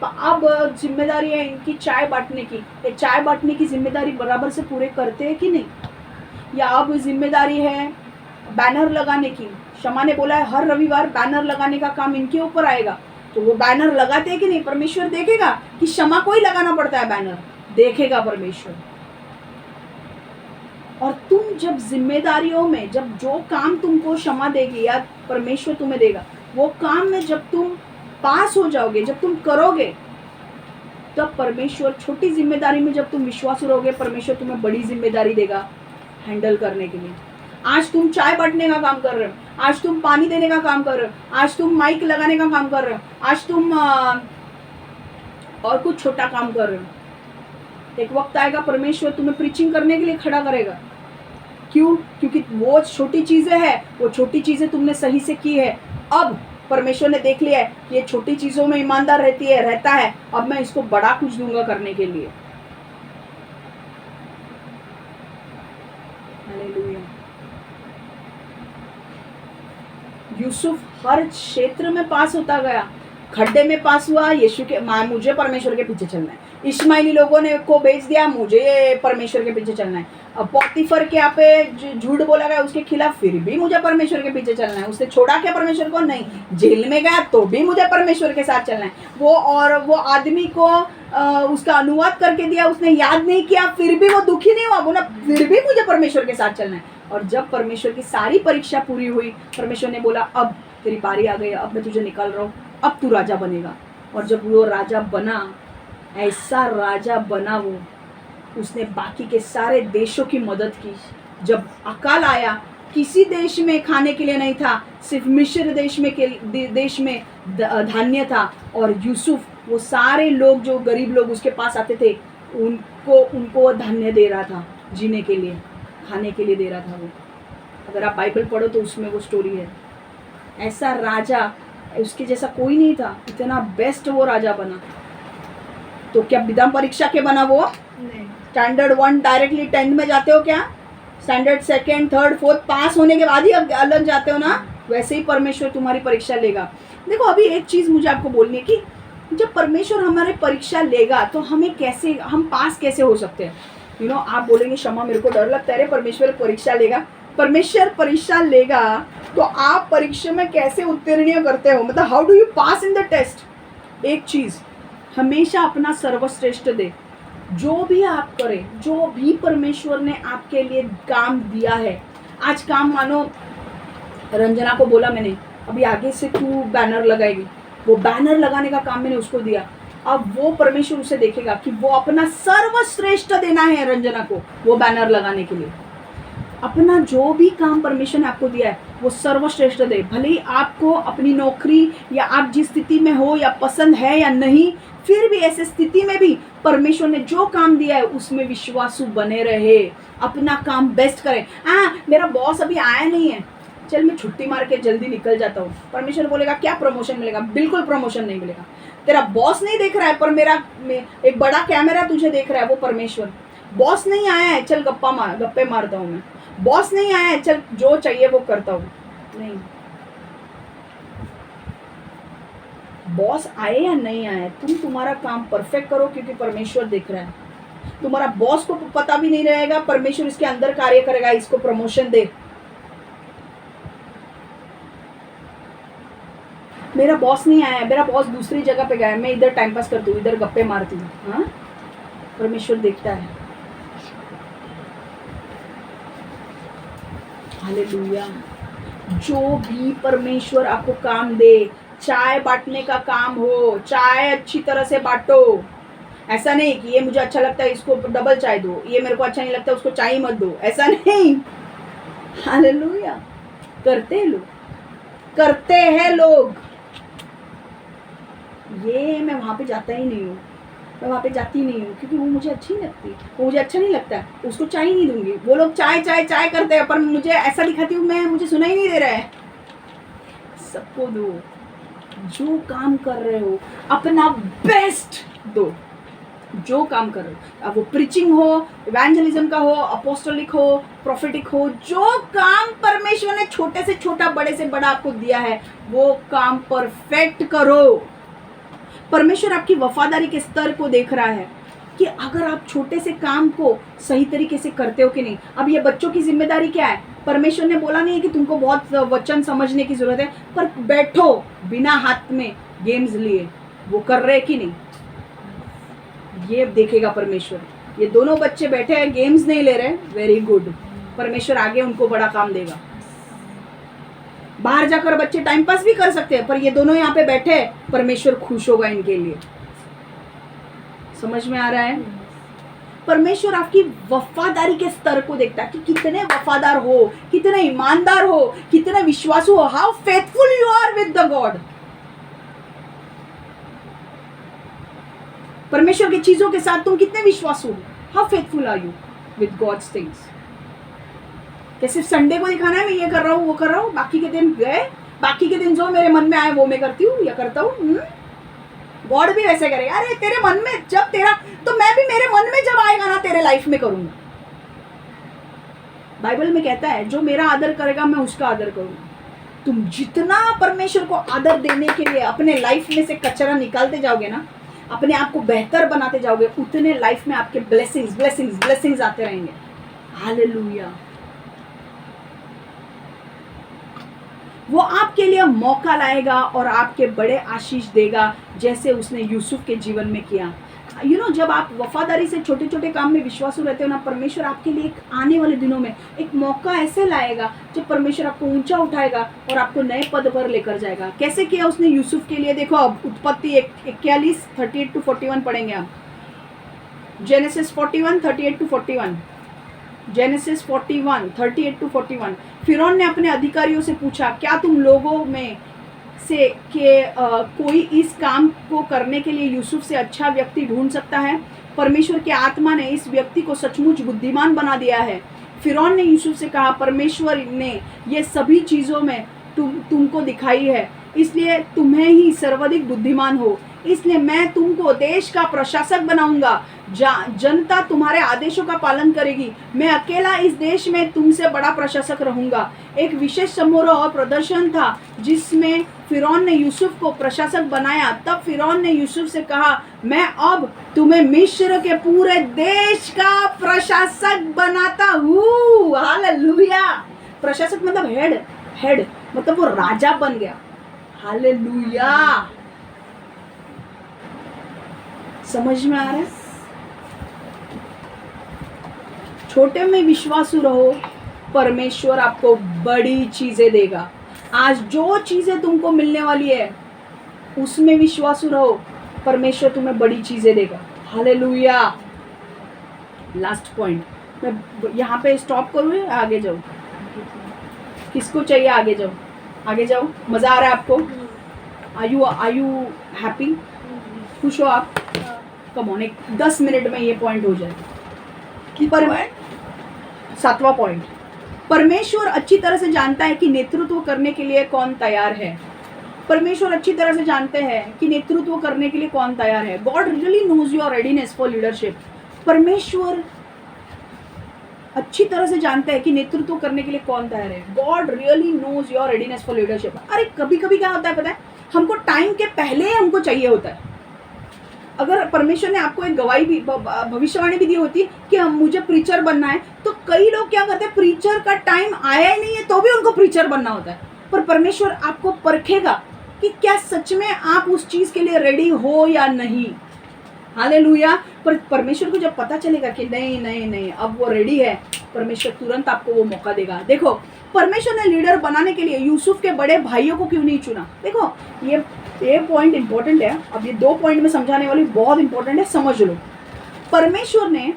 अब जिम्मेदारी है इनकी चाय बांटने की, ये चाय बांटने की जिम्मेदारी बराबर से पूरे करते हैं कि नहीं। या अब जिम्मेदारी है बैनर लगाने की, शमा ने बोला है हर रविवार बैनर लगाने का काम इनके ऊपर आएगा, तो वो बैनर लगाते हैं कि नहीं। परमेश्वर देखेगा कि शमा को ही लगाना पड़ता है बैनर, देखेगा परमेश्वर। और तुम जब जिम्मेदारियों में, जब जो काम तुमको क्षमा देगी या परमेश्वर तुम्हें देगा, वो काम में जब तुम पास हो जाओगे, जब तुम करोगे, तब परमेश्वर छोटी जिम्मेदारी में जब तुम विश्वासु रहोगे, परमेश्वर तुम्हें बड़ी जिम्मेदारी देगा हैंडल करने के लिए। आज तुम चाय बांटने का काम कर रहे हो, आज तुम पानी देने का काम कर रहे हो, आज तुम माइक लगाने का काम कर रहे हो, आज तुम और कुछ छोटा काम कर रहे हो। एक वक्त आएगा परमेश्वर तुम्हें प्रीचिंग करने के लिए खड़ा करेगा। क्यों? क्योंकि वो छोटी चीजें हैं, वो छोटी चीजें तुमने सही से की है। अब परमेश्वर ने देख लिया है कि ये छोटी चीजों में ईमानदार रहता है, अब मैं इसको बड़ा कुछ दूंगा करने के लिए। हालेलुया। यूसुफ हर क्षेत्र में पास होता गया। खड्डे में पास हुआ, यीशु के मुझे परमेश्वर के पीछे चलना है। इश्माइली लोगों ने को बेच दिया, मुझे परमेश्वर के पीछे चलना है। अब पोतीफर के यहाँ पे झूठ बोला गया उसके खिलाफ, फिर भी मुझे परमेश्वर के पीछे चलना है। उसने छोड़ा क्या परमेश्वर को? नहीं। जेल में गया तो भी मुझे परमेश्वर के साथ चलना है। वो आदमी को उसका अनुवाद करके दिया, उसने याद नहीं किया, फिर भी वो दुखी नहीं हुआ, बोला फिर भी मुझे परमेश्वर के साथ चलना है। और जब परमेश्वर की सारी परीक्षा पूरी हुई, परमेश्वर ने बोला अब तेरी बारी आ गई, अब मैं तुझे निकाल रहा हूँ, अब तू राजा बनेगा। और जब वो राजा बना, ऐसा राजा बना वो, उसने बाकी के सारे देशों की मदद की। जब अकाल आया, किसी देश में खाने के लिए नहीं था, सिर्फ मिस्र देश में धान्य था। और यूसुफ वो सारे लोग जो गरीब लोग उसके पास आते थे, उनको धान्य दे रहा था, जीने के लिए, खाने के लिए दे रहा था वो। अगर आप बाइबल पढ़ो तो उसमें वो स्टोरी है। ऐसा राजा, उसके जैसा कोई नहीं था, इतना बेस्ट वो राजा बना। तो क्या बिना परीक्षा के बना वो? नहीं। स्टैंडर्ड 1 डायरेक्टली 10th में जाते हो क्या? स्टैंडर्ड 2nd 3rd 4th पास होने के बाद ही अब अलग जाते हो ना? वैसे ही परमेश्वर तुम्हारी परीक्षा लेगा। देखो अभी एक चीज़ मुझे आपको बोलनी है कि जब परमेश्वर हमारी परीक्षा लेगा तो हम पास कैसे हो सकते हैं? आप बोलेंगे क्षमा मेरे को डर लगता है रे, परमेश्वर परीक्षा लेगा। परमेश्वर परीक्षा लेगा तो आप परीक्षा में कैसे उत्तीर्ण करते हो, मतलब how do you pass in the test. एक चीज़, हमेशा अपना सर्वश्रेष्ठ दे। जो भी आप करें, जो भी परमेश्वर ने आपके लिए काम दिया है, आज काम मानो रंजना को बोला मैंने अभी आगे से तू बैनर लगाएगी, वो बैनर लगाने का काम मैंने उसको दिया। अब वो परमेश्वर उसे देखेगा कि वो अपना सर्वश्रेष्ठ देना है रंजना को वो बैनर लगाने के लिए। अपना जो भी काम परमेश्वर ने आपको दिया है वो सर्वश्रेष्ठ दे। भले ही आपको अपनी नौकरी या आप जिस स्थिति में हो या पसंद है या नहीं, फिर भी ऐसे स्थिति में भी परमेश्वर ने जो काम दिया है उसमें विश्वासु बने रहे, अपना काम बेस्ट करें। मेरा बॉस अभी आया नहीं है, चल मैं छुट्टी मार के जल्दी निकल जाता हूँ। परमेश्वर बोलेगा क्या प्रमोशन मिलेगा? बिल्कुल प्रमोशन नहीं मिलेगा। तेरा बॉस नहीं देख रहा है पर एक बड़ा कैमरा तुझे देख रहा है, वो परमेश्वर। बॉस नहीं आया है, चल गप्पे मारता हूँ मैं। बॉस नहीं आया है, चल जो चाहिए वो करता हूँ। नहीं, बॉस आए या नहीं आए, तुम्हारा काम परफेक्ट करो क्योंकि परमेश्वर देख रहा है। तुम्हारा बॉस को पता भी नहीं रहेगा, परमेश्वर इसके अंदर कार्य करेगा, इसको प्रमोशन दे। मेरा बॉस नहीं आया है, मेरा बॉस दूसरी जगह पे गया है, मैं इधर टाइम पास करती हूँ, इधर गप्पे मारती हूँ। हाँ, परमेश्वर देखता है। हालेलुया। जो भी परमेश्वर आपको काम दे, चाय बांटने का काम हो, चाय अच्छी तरह से बांटो। ऐसा नहीं कि ये मुझे अच्छा लगता है इसको डबल चाय दो, ये मेरे को अच्छा नहीं लगता उसको चाय मत दो, ऐसा नहीं। हालेलुया। करते हैं लोग। ये मैं वहाँ पे जाता ही नहीं हूँ, मैं वहाँ पे जाती नहीं हूँ क्योंकि वो मुझे अच्छी नहीं लगती, वो मुझे अच्छा नहीं लगता, उसको चाय नहीं दूंगी। वो लोग चाय चाय चाय करते हैं पर मुझे ऐसा दिखाती हूँ मैं, मुझे सुना ही नहीं दे रहा है। सबको दो, जो काम कर रहे हो अपना बेस्ट दो। जो काम कर रहे हो, अब वो प्रीचिंग हो, इवेंजलिज्म का हो, अपोस्टोलिक हो, प्रोफेटिक हो, जो काम परमेश्वर ने छोटे से छोटा बड़े से बड़ा आपको दिया है वो काम परफेक्ट करो। परमेश्वर आपकी वफादारी के स्तर को देख रहा है कि अगर आप छोटे से काम को सही तरीके से करते हो कि नहीं। अब ये बच्चों की जिम्मेदारी क्या है? परमेश्वर ने बोला नहीं है कि तुमको बहुत वचन समझने की जरूरत है, पर बैठो बिना हाथ में गेम्स लिए, वो कर रहे कि नहीं ये देखेगा परमेश्वर। ये दोनों बच्चे बैठे हैं, गेम्स नहीं ले रहे, वेरी गुड, परमेश्वर आगे उनको बड़ा काम देगा। बाहर जाकर बच्चे टाइम पास भी कर सकते हैं पर ये दोनों यहाँ पे बैठे, परमेश्वर खुश होगा इनके लिए। समझ में आ रहा है? परमेश्वर आपकी वफादारी के स्तर को देखता है कि कितने वफादार हो, कितने ईमानदार हो, कितने विश्वासु हो। How faithful you are with the God. परमेश्वर की चीजों के साथ तुम कितने विश्वासु हो। How faithful are you with God's things. क्या सिर्फ संडे को दिखाना है मैं ये कर रहा हूँ वो कर रहा हूँ, बाकी के दिन गए, बाकी के दिन जो मेरे मन में आए वो मैं करती हूँ या करता हूँ। गॉड भी वैसे करेगा। अरे तेरे मन में जब तेरा, तो मैं भी मेरे मन में जब आएगा ना तेरे लाइफ में करूंगा। बाइबल में कहता है जो मेरा आदर करेगा मैं उसका आदर करूंगा। तुम जितना परमेश्वर को आदर देने के लिए अपने लाइफ में से कचरा निकालते जाओगे ना, अपने आप को बेहतर बनाते जाओगे, उतने लाइफ में आपके ब्लेसिंग्स ब्लेसिंग्स ब्लेसिंग्स आते रहेंगे। हालेलुया। वो आपके लिए मौका लाएगा और आपके बड़े आशीष देगा जैसे उसने यूसुफ के जीवन में किया। जब आप वफादारी से छोटे छोटे काम में विश्वासु रहते हो ना, परमेश्वर आपके लिए एक आने वाले दिनों में एक मौका ऐसे लाएगा जब परमेश्वर आपको ऊंचा उठाएगा और आपको नए पद पर लेकर जाएगा। कैसे किया उसने यूसुफ के लिए? देखो अब उत्पत्ति 41 38-41 पढ़ेंगे आप। Genesis 41 38-41, genesis 41 38-41। फिरौन ने अपने अधिकारियों से पूछा, क्या तुम लोगों में से कोई इस काम को करने के लिए यूसुफ से अच्छा व्यक्ति ढूंढ सकता है? परमेश्वर की आत्मा ने इस व्यक्ति को सचमुच बुद्धिमान बना दिया है। फिरौन ने यूसुफ से कहा, परमेश्वर ने ये सभी चीज़ों में तुमको दिखाई है, इसलिए तुम्हें ही सर्वाधिक बुद्धिमान हो, इसलिए मैं तुमको देश का प्रशासक बनाऊंगा। जनता तुम्हारे आदेशों का पालन करेगी। मैं अकेला इस देश में तुमसे बड़ा प्रशासक रहूंगा। एक विशेष समारोह और प्रदर्शन था जिसमें फिरौन ने यूसुफ को प्रशासक बनाया। तब फिरौन ने यूसुफ से कहा, मैं अब तुम्हें मिस्र के पूरे देश का प्रशासक बनाता हूँ। हालेलुया। प्रशासक मतलब हेड मतलब वो राजा बन गया। हालेलुया। समझ में आ रहा है? छोटे में विश्वासु रहो, परमेश्वर आपको बड़ी चीजें देगा। आज जो चीजें तुमको मिलने वाली है उसमें विश्वासु रहो, परमेश्वर तुम्हें बड़ी चीजें देगा। हालेलुया। लास्ट पॉइंट, मैं यहाँ पे स्टॉप करूँ या आगे जाऊँ? किसको चाहिए आगे जाओ? आगे जाओ। मजा आ रहा है आपको? Are you happy? खुश हो आप? कम ऑन, एक 10 मिनट में ये पॉइंट हो जाए। कि पर 7वां पॉइंट, परमेश्वर अच्छी तरह से जानता है कि नेतृत्व करने के लिए कौन तैयार है। परमेश्वर अच्छी तरह से जानते हैं कि नेतृत्व करने के लिए कौन तैयार है। God really knows your readiness for leadership. परमेश्वर अच्छी तरह से जानते हैं कि नेतृत्व करने के लिए कौन तैयार है। God really knows your readiness for leadership. अरे कभी कभी क्या होता है पता है, हमको टाइम के पहले हमको चाहिए होता है। अगर परमेश्वर ने आपको एक गवाही भी, भविष्यवाणी भी दी होती कि हम मुझे प्रीचर बनना है, तो कई लोग क्या करते हैं, प्रीचर का टाइम आया ही नहीं है तो भी उनको प्रीचर बनना होता है। पर परमेश्वर आपको परखेगा कि क्या सच में आप उस चीज के लिए रेडी हो या नहीं। हालेलुया। पर परमेश्वर को जब पता चलेगा कि नहीं नहीं नहीं अब वो रेडी है, परमेश्वर तुरंत आपको वो मौका देगा। देखो परमेश्वर ने लीडर बनाने के लिए यूसुफ के बड़े भाइयों को क्यों नहीं चुना। देखो ये पॉइंट इंपॉर्टेंट है। अब ये 2 पॉइंट में समझाने वाली बहुत इंपॉर्टेंट है, समझ लो। परमेश्वर ने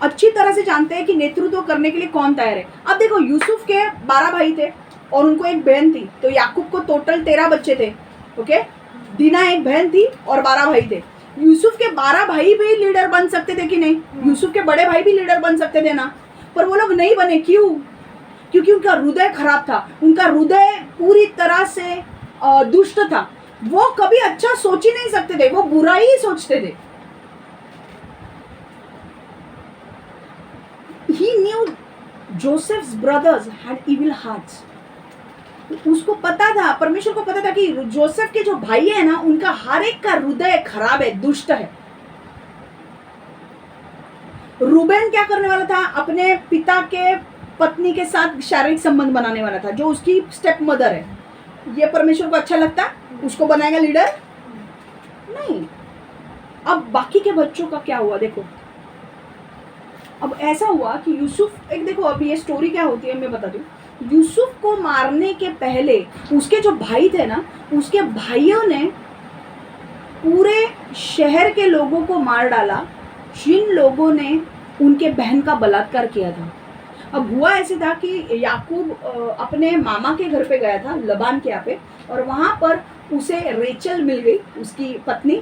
अच्छी तरह से जानते हैं कि नेतृत्व करने के लिए कौन तैयार है। अब देखो यूसुफ के 12 भाई थे और उनको एक बहन थी, तो याकूब को टोटल 13 बच्चे थे। ओके, दीना एक बहन थी और 12 भाई थे। यूसुफ के 12 भाई भी लीडर बन सकते थे कि नहीं? यूसुफ के बड़े भाई भी लीडर बन सकते थे ना, पर वो लोग नहीं बने। क्यों? क्योंकि उनका हृदय खराब था। उनका हृदय पूरी तरह से दुष्ट था। वो कभी अच्छा सोच ही नहीं सकते थे, वो बुरा ही सोचते थे। He knew Joseph's brothers had evil hearts. उसको पता था, परमेश्वर को पता था कि जोसेफ के जो भाई है ना, उनका हर एक का हृदय खराब है, दुष्ट है। रूबेन क्या करने वाला था? अपने पिता के पत्नी के साथ शारीरिक संबंध बनाने वाला था, जो उसकी स्टेप मदर है। ये परमेश्वर को अच्छा लगता? उसको बनाएगा लीडर? नहीं। अब बाकी के बच्चों का क्या हुआ? देखो अब ऐसा हुआ कि यूसुफ, एक देखो अब ये स्टोरी क्या होती है मैं बता दूं। यूसुफ को मारने के पहले उसके जो भाई थे ना, उसके भाइयों ने पूरे शहर के लोगों को मार डाला जिन लोगों ने उनके बहन का बलात्कार किया था। अब हुआ ऐसे था कि याकूब अपने मामा के घर पे गया था, लबान के यहाँ पे, और वहाँ पर उसे रेचल मिल गई, उसकी पत्नी,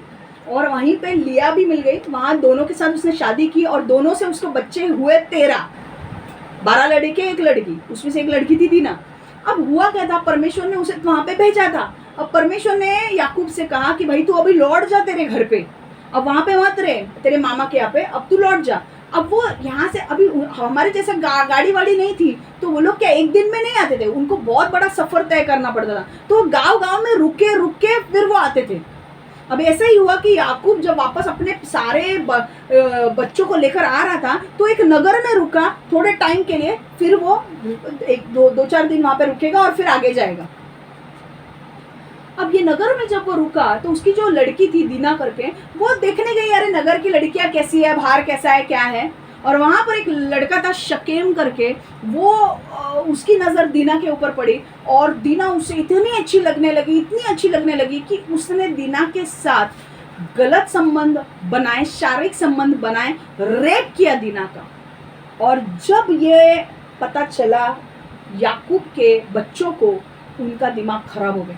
और वहीं पे लिया भी मिल गई। वहाँ दोनों के साथ उसने शादी की और दोनों से उसको बच्चे हुए 13। 12 लड़के 1 लड़की, उसमें से 1 लड़की थी दीना। अब हुआ क्या था, परमेश्वर ने उसे वहाँ पे भेजा था। अब परमेश्वर ने याकूब से कहा कि भाई तू अभी लौट जा तेरे घर पे, अब वहाँ पे मत रहे तेरे मामा के यहाँ पे, अब तू लौट जा। अब वो यहाँ से, अभी हमारे जैसा गाड़ी वाड़ी नहीं थी, तो वो लोग क्या एक दिन में नहीं आते थे, उनको बहुत बड़ा सफर तय करना पड़ता था। तो गाँव गाँव में रुक के फिर वो आते थे। अब ऐसा ही हुआ कि याकूब जब वापस अपने सारे बच्चों को लेकर आ रहा था, तो एक नगर में रुका थोड़े टाइम के लिए, फिर वो 2-4 दिन वहाँ पे रुकेगा और फिर आगे जाएगा। अब ये नगर में जब वो रुका तो उसकी जो लड़की थी दीना करके, वो देखने गई, अरे नगर की लड़कियां कैसी है, बाहर कैसा है, क्या है। और वहाँ पर एक लड़का था शकेम करके, वो उसकी नज़र दीना के ऊपर पड़ी और दीना उसे इतनी अच्छी लगने लगी कि उसने दीना के साथ गलत संबंध बनाए, शारीरिक संबंध बनाए, रेप किया दीना का। और जब ये पता चला याकूब के बच्चों को, उनका दिमाग खराब हो गया।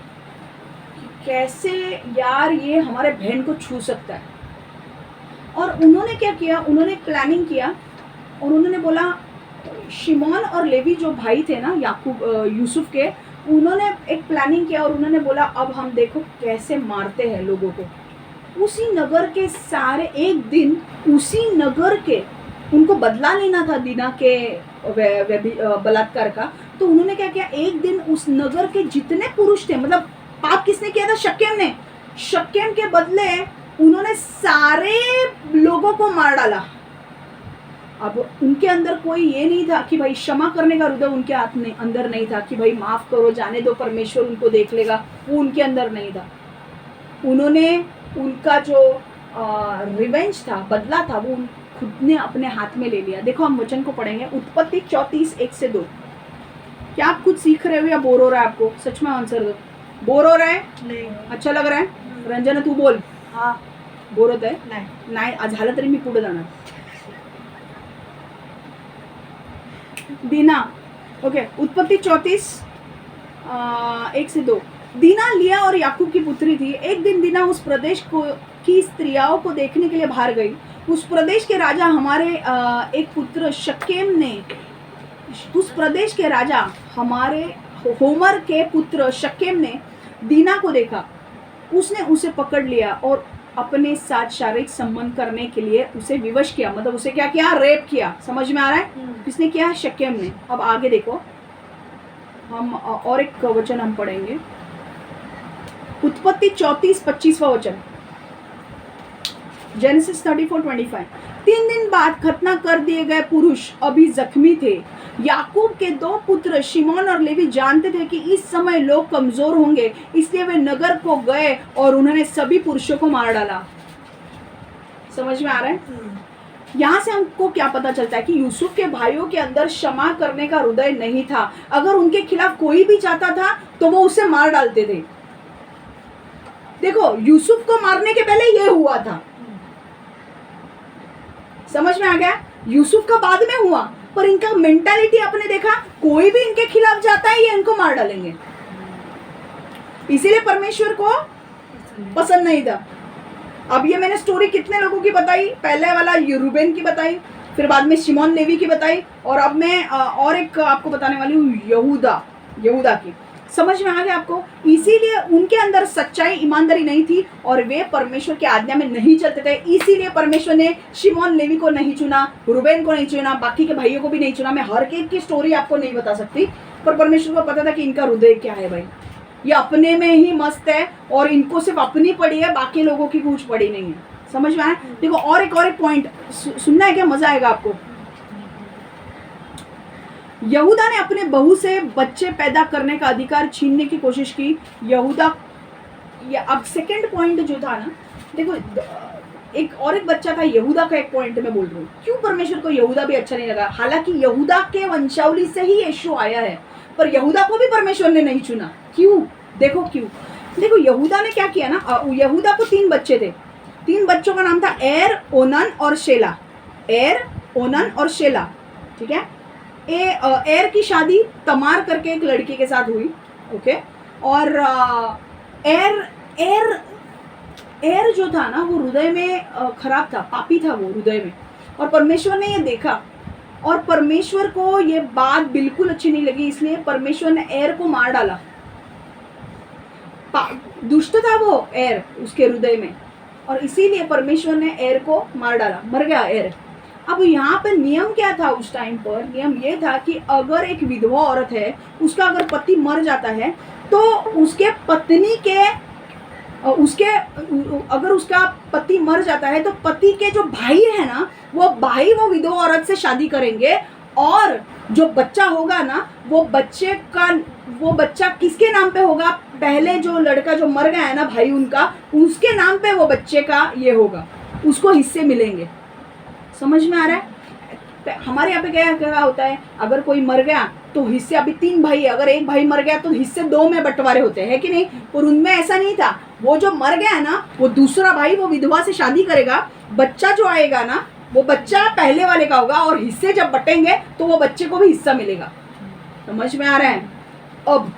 कैसे यार ये हमारे बहन को छू सकता है। और उन्होंने क्या किया, उन्होंने प्लानिंग किया और उन्होंने बोला, शिमोन और लेवी जो भाई थे ना याकूब यूसुफ के, उन्होंने एक प्लानिंग किया और उन्होंने बोला अब हम देखो कैसे मारते हैं लोगों को। उसी नगर के सारे, एक दिन उसी नगर के, उनको बदला लेना था दीना के बलात्कार का, तो उन्होंने क्या किया, एक दिन उस नगर के जितने पुरुष थे, मतलब पाप किसने किया था, शकेम ने, शकेम के बदले उन्होंने सारे लोगों को मार डाला। अब उनके अंदर कोई ये नहीं था कि भाई क्षमा करने का हृदय उनके हाथ में अंदर नहीं था कि भाई माफ करो, जाने दो, परमेश्वर उनको देख लेगा, वो उनके अंदर नहीं था। उन्होंने उनका जो रिवेंज था, बदला था, वो खुद ने अपने हाथ में ले लिया। देखो हम वचन को पढ़ेंगे, उत्पत्ति 34:1-2। क्या आप कुछ सीख रहे हो या बोर हो रहा है आपको? सच में आंसर दो। बोर हो रहा है? नहीं। अच्छा लग रहा है? रंजना तू बोल। हाँ। बोर होत आहे? नाही. आज झालं तरी मी पुढे जाणार. दीना, ओके, उत्पत्ति 34:1-2। दीना लिया और याकूब की पुत्री थी। एक दिन दीना उस प्रदेश की स्त्रियों को देखने के लिए बाहर गई। उस प्रदेश के राजा हमारे एक पुत्र शकेम ने, उस प्रदेश के राजा हमारे होमर के पुत्र शकेम ने दीना को देखा। उसने उसे पकड़ लिया और अपने साथ शारीरिक संबंध करने के लिए उसे विवश किया, मतलब उसे क्या किया, रेप किया। समझ में आ रहा है? किसने किया? शकेम ने। अब आगे देखो, हम और एक वचन हम पढ़ेंगे, उत्पत्ति 34:25वां वचन, जेनेसिस 34:25। 3 दिन बाद खतना कर दिए गए पुरुष अभी जख्मी थे। याकूब के 2 पुत्र शिमोन और लेवी जानते थे कि इस समय लोग कमजोर होंगे, इसलिए वे नगर को गए और उन्होंने सभी पुरुषों को मार डाला। समझ में आ रहा है? यहाँ से हमको क्या पता चलता है कि यूसुफ के भाइयों के अंदर क्षमा करने का हृदय नहीं था। अगर उनके खिलाफ कोई भी चाहता था तो वो उसे मार डालते थे। देखो, यूसुफ को मारने के पहले ये हुआ था। समझ में आ गया? यूसुफ का बाद में हुआ, पर इनका मेंटालिटी आपने देखा, कोई भी इनके खिलाफ जाता है ये इनको मार डालेंगे। इसीलिए परमेश्वर को पसंद नहीं था। अब ये मैंने स्टोरी कितने लोगों की बताई, पहले वाला रूबेन की बताई, फिर बाद में शिमोन लेवी की बताई, और अब मैं और एक आपको बताने वाली हूँ, यहूदा की। समझ में आ गया आपको? इसीलिए उनके अंदर सच्चाई, ईमानदारी नहीं थी और वे परमेश्वर की आज्ञा में नहीं चलते थे। इसीलिए परमेश्वर ने शिमोन लेवी को नहीं चुना, रूबेन को नहीं चुना, बाकी के भाइयों को भी नहीं चुना। मैं हर एक की स्टोरी आपको नहीं बता सकती, पर परमेश्वर को पता था कि इनका हृदय क्या है। भाई, ये अपने में ही मस्त है और इनको सिर्फ अपनी पड़ी है, बाकी लोगों की कुछ पड़ी नहीं है। समझ में आया? देखो, और एक पॉइंट सुनना है क्या? मजा आएगा आपको। यहूदा ने अपने बहू से बच्चे पैदा करने का अधिकार छीनने की कोशिश की। यहूदा, अब सेकंड पॉइंट जो था ना, देखो, एक बच्चा था यहूदा का। एक पॉइंट मैं बोल रही हूँ, क्यों परमेश्वर को यहूदा भी अच्छा नहीं लगा? हालांकि यहूदा के वंशावली से ही यीशु आया है, पर यहूदा को भी परमेश्वर ने नहीं चुना। क्यों? देखो क्यों। देखो, यहूदा ने क्या किया ना, यहूदा को 3 बच्चे थे। 3 बच्चों का नाम था एर, ओनन और शेला। एर, ओनन और शेला, ठीक है। एर की शादी तमार करके एक लड़की के साथ हुई, ओके। और एर जो था ना, वो हृदय में खराब था, पापी था वो हृदय में, और परमेश्वर ने ये देखा और परमेश्वर को ये बात बिल्कुल अच्छी नहीं लगी, इसलिए परमेश्वर ने एर को मार डाला। दुष्ट था वो एर उसके हृदय में, और इसीलिए परमेश्वर ने एर को मार डाला, मर गया एर। अब यहाँ पर नियम क्या था उस टाइम पर? नियम ये था कि अगर एक विधवा औरत है, उसका अगर पति मर जाता है तो उसके पत्नी के अगर उसका पति मर जाता है तो पति के जो भाई है ना, वो भाई वो विधवा औरत से शादी करेंगे, और जो बच्चा होगा ना, वो बच्चा किसके नाम पे होगा? पहले जो लड़का जो मर गया है ना, भाई उनका, उसके नाम पे वो बच्चे का ये होगा, उसको हिस्से मिलेंगे। समझ में आ रहा है? हमारे यहाँ पे क्या होता है, अगर कोई मर गया तो हिस्से, अभी 3 भाई है, अगर एक भाई मर गया तो हिस्से 2 में बंटवारे होते हैं, कि नहीं? और उनमें ऐसा नहीं था। वो जो मर गया है ना, वो दूसरा भाई वो विधवा से शादी करेगा, बच्चा जो आएगा ना, वो बच्चा पहले वाले का होगा, और हिस्से जब बटेंगे तो वो बच्चे को भी हिस्सा मिलेगा। समझ में आ रहा है? अब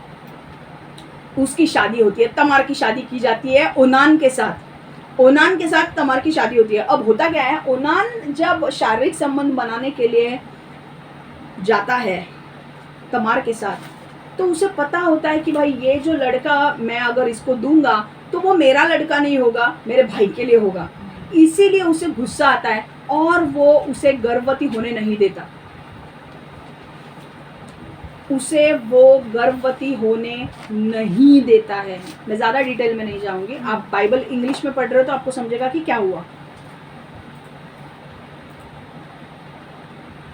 उसकी शादी होती है, तमार की शादी की जाती है ओनान के साथ। ओनान के साथ तमार की शादी होती है। अब होता क्या है, ओनान जब शारीरिक संबंध बनाने के लिए जाता है तमार के साथ, तो उसे पता होता है कि भाई ये जो लड़का मैं अगर इसको दूंगा तो वो मेरा लड़का नहीं होगा, मेरे भाई के लिए होगा। इसीलिए उसे गुस्सा आता है और वो उसे गर्भवती होने नहीं देता, उसे वो गर्भवती होने नहीं देता है। मैं ज़्यादा डिटेल में नहीं जाऊंगी, आप बाइबल इंग्लिश में पढ़ रहे हो तो आपको समझेगा कि क्या हुआ।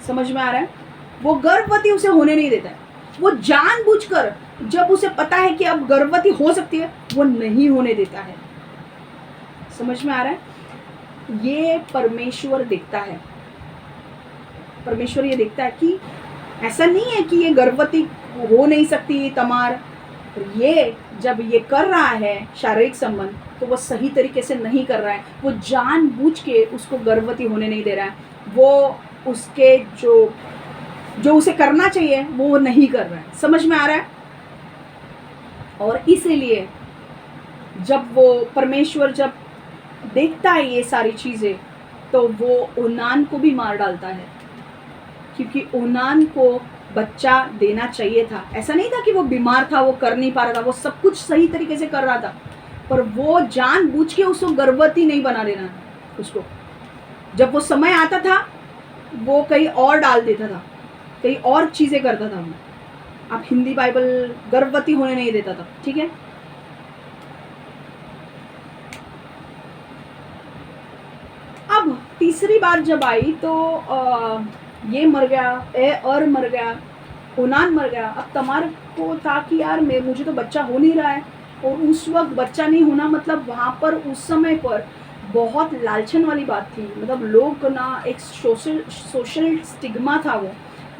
समझ में आ रहा है? वो गर्भवती उसे होने नहीं देता है। वो जानबूझकर, जब उसे पता है कि अब गर्भवती हो सकती है, वो नहीं होने देता है। समझ में आ रहा है? ये परमेश्वर देखता है। परमेश्वर ये देखता है कि ऐसा नहीं है कि ये गर्भवती हो नहीं सकती तमार। ये जब ये कर रहा है शारीरिक संबंध, तो वो सही तरीके से नहीं कर रहा है। वो जानबूझ के उसको गर्भवती होने नहीं दे रहा है। वो उसके जो उसे करना चाहिए वो नहीं कर रहा है। समझ में आ रहा है? और इसीलिए जब वो परमेश्वर जब देखता है ये सारी चीज़ें, तो वो ओनान को भी मार डालता है, क्योंकि ओनान को बच्चा देना चाहिए था। ऐसा नहीं था कि वो बीमार था, वो कर नहीं पा रहा था, वो सब कुछ सही तरीके से कर रहा था, पर वो जानबूझ के उसको गर्भवती नहीं बना देना था। उसको जब वो समय आता था, वो कहीं और डाल देता था, कहीं और चीज़ें करता था। आप हिंदी बाइबल गर्भवती होने नहीं देता था, ठीक है? अब तीसरी बार जब आई तो ये मर गया, मर गया, ओनान मर गया। अब तमार को था कि यार मुझे तो बच्चा हो नहीं रहा है, और उस वक्त बच्चा नहीं होना मतलब वहाँ पर उस समय पर बहुत लालचन वाली बात थी। मतलब लोग ना, एक सोशल स्टिग्मा था। वो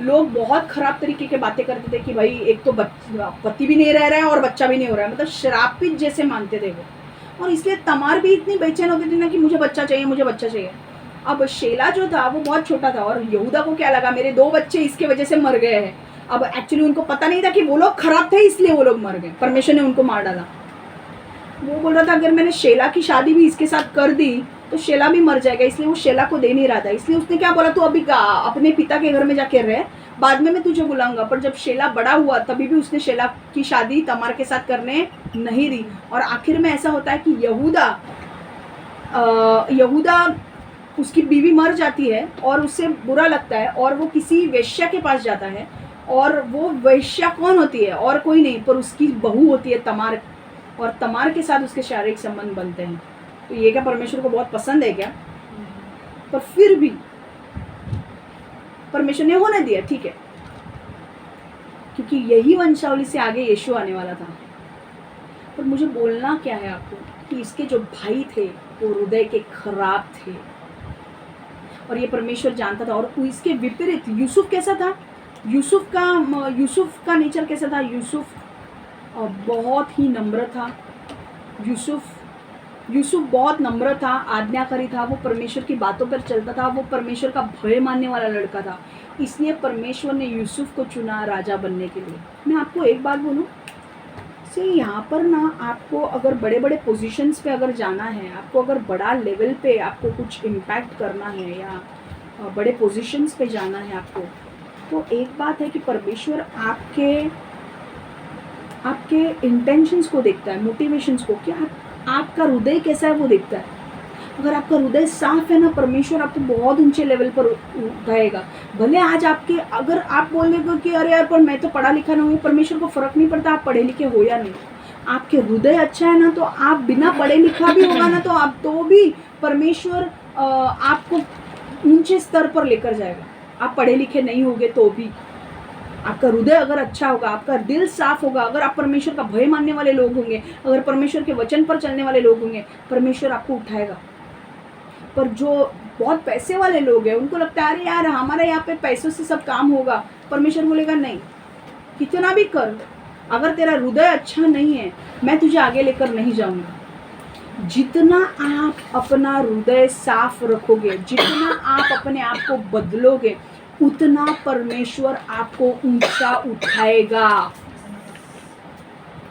लोग बहुत ख़राब तरीके के बातें करते थे कि भाई एक तो पति भी नहीं रह रहा है और बच्चा भी नहीं हो रहा है, मतलब श्रापित जैसे मानते थे वो। और इसलिए तमार भी इतनी बेचैन होती थी ना कि मुझे बच्चा चाहिए, मुझे बच्चा चाहिए। अब शेला जो था वो बहुत छोटा था, और यहूदा को क्या लगा मेरे 2 बच्चे इसके वजह से मर गए हैं। अब एक्चुअली उनको पता नहीं था कि वो लोग खराब थे, इसलिए वो लोग मर गए, परमेश्वर ने उनको मार डाला। वो बोल रहा था अगर मैंने शेला की शादी भी इसके साथ कर दी तो शेला भी मर जाएगा, इसलिए वो शेला को दे नहीं रहा था। इसलिए उसने क्या बोला, तू अभी अपने पिता के घर में जाके रह, बाद में मैं तुझे बुलाऊंगा। पर जब शेला बड़ा हुआ तभी भी उसने शेला की शादी तमार के साथ करने नहीं दी। और आखिर में ऐसा होता है कि यहूदा उसकी बीवी मर जाती है और उससे बुरा लगता है, और वो किसी वेश्या के पास जाता है। और वो वेश्या कौन होती है? और कोई नहीं पर उसकी बहू होती है तमार, और तमार के साथ उसके शारीरिक संबंध बनते हैं। तो ये क्या परमेश्वर को बहुत पसंद है क्या? पर फिर भी परमेश्वर ने होने दिया, ठीक है, क्योंकि यही वंशावली से आगे यीशु आने वाला था। पर मुझे बोलना क्या है आपको कि इसके जो भाई थे वो हृदय के खराब थे, और ये परमेश्वर जानता था। और इसके विपरीत यूसुफ कैसा था? यूसुफ का नेचर कैसा था? यूसुफ बहुत ही नम्र था। यूसुफ बहुत नम्र था, आज्ञाकारी था, वो परमेश्वर की बातों पर चलता था, वो परमेश्वर का भय मानने वाला लड़का था। इसलिए परमेश्वर ने यूसुफ को चुना राजा बनने के लिए। मैं आपको एक बात बोलूं, यहाँ पर ना, आपको अगर बड़े बड़े पोजीशंस पे अगर जाना है, आपको अगर बड़ा लेवल पे आपको कुछ इम्पैक्ट करना है, या बड़े पोजीशंस पे जाना है आपको, तो एक बात है कि परमेश्वर आपके इंटेंशंस को देखता है, मोटिवेशंस को, कि आपका हृदय कैसा है वो देखता है। अगर आपका हृदय साफ है ना, परमेश्वर आपको बहुत ऊंचे लेवल पर उठाएगा। भले आज अगर आप बोलेंगे कि अरे यार पर मैं तो पढ़ा लिखा नहीं हूँ, परमेश्वर को फर्क नहीं पड़ता आप पढ़े लिखे हो या नहीं। आपके हृदय अच्छा है ना, तो आप बिना पढ़े लिखा भी होगा ना, तो भी परमेश्वर आपको ऊंचे स्तर पर लेकर जाएगा। आप पढ़े लिखे नहीं होगे तो भी आपका हृदय अगर अच्छा होगा, आपका दिल साफ होगा, अगर आप परमेश्वर का भय मानने वाले लोग होंगे, अगर परमेश्वर के वचन पर चलने वाले लोग होंगे, परमेश्वर आपको उठाएगा। पर जो बहुत पैसे वाले लोग हैं, उनको लगता है अरे यार हमारे यहाँ पे पैसों से सब काम होगा, परमेश्वर बोलेगा नहीं, कितना भी कर, अगर तेरा हृदय अच्छा नहीं है मैं तुझे आगे लेकर नहीं जाऊंगा। जितना आप अपना हृदय साफ रखोगे, जितना आप अपने आप को बदलोगे, उतना परमेश्वर आपको ऊंचा उठाएगा।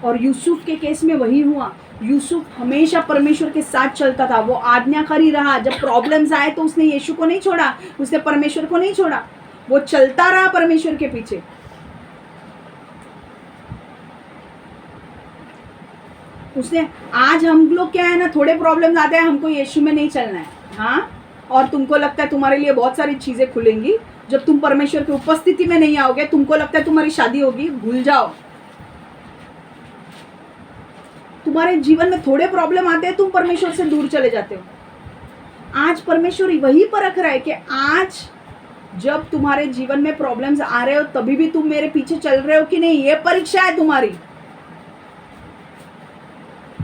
और यूसुफ के केस में वही हुआ। यूसुफ हमेशा परमेश्वर के साथ चलता था, वो आज्ञाकारी रहा। जब प्रॉब्लम्स आए तो उसने यीशु को नहीं छोड़ा, उसने परमेश्वर को नहीं छोड़ा, वो चलता रहा परमेश्वर के पीछे। उसने आज हम लोग क्या है ना, थोड़े प्रॉब्लम आते हैं, हमको यीशु में नहीं चलना है, हाँ, और तुमको लगता है तुम्हारे लिए बहुत सारी चीजें खुलेंगी जब तुम परमेश्वर की उपस्थिति में नहीं आओगे। तुमको लगता है तुम्हारी शादी होगी, भूल जाओ। तुम्हारे जीवन में थोड़े प्रॉब्लम आते हैं, तुम परमेश्वर से दूर चले जाते हो। आज परमेश्वर वही परख रहा है कि आज जब तुम्हारे जीवन में प्रॉब्लम्स आ रहे हो तभी भी तुम मेरे पीछे चल रहे हो कि नहीं, ये परीक्षा है तुम्हारी।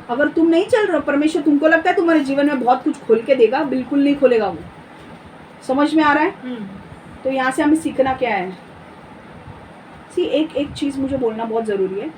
अगर तुम नहीं चल रहे हो, परमेश्वर तुमको लगता है तुम्हारे जीवन में बहुत कुछ खोल के देगा, बिल्कुल नहीं खोलेगा वो। समझ में आ रहा है? तो यहाँ से हमें सीखना क्या है? एक चीज मुझे बोलना बहुत जरूरी है।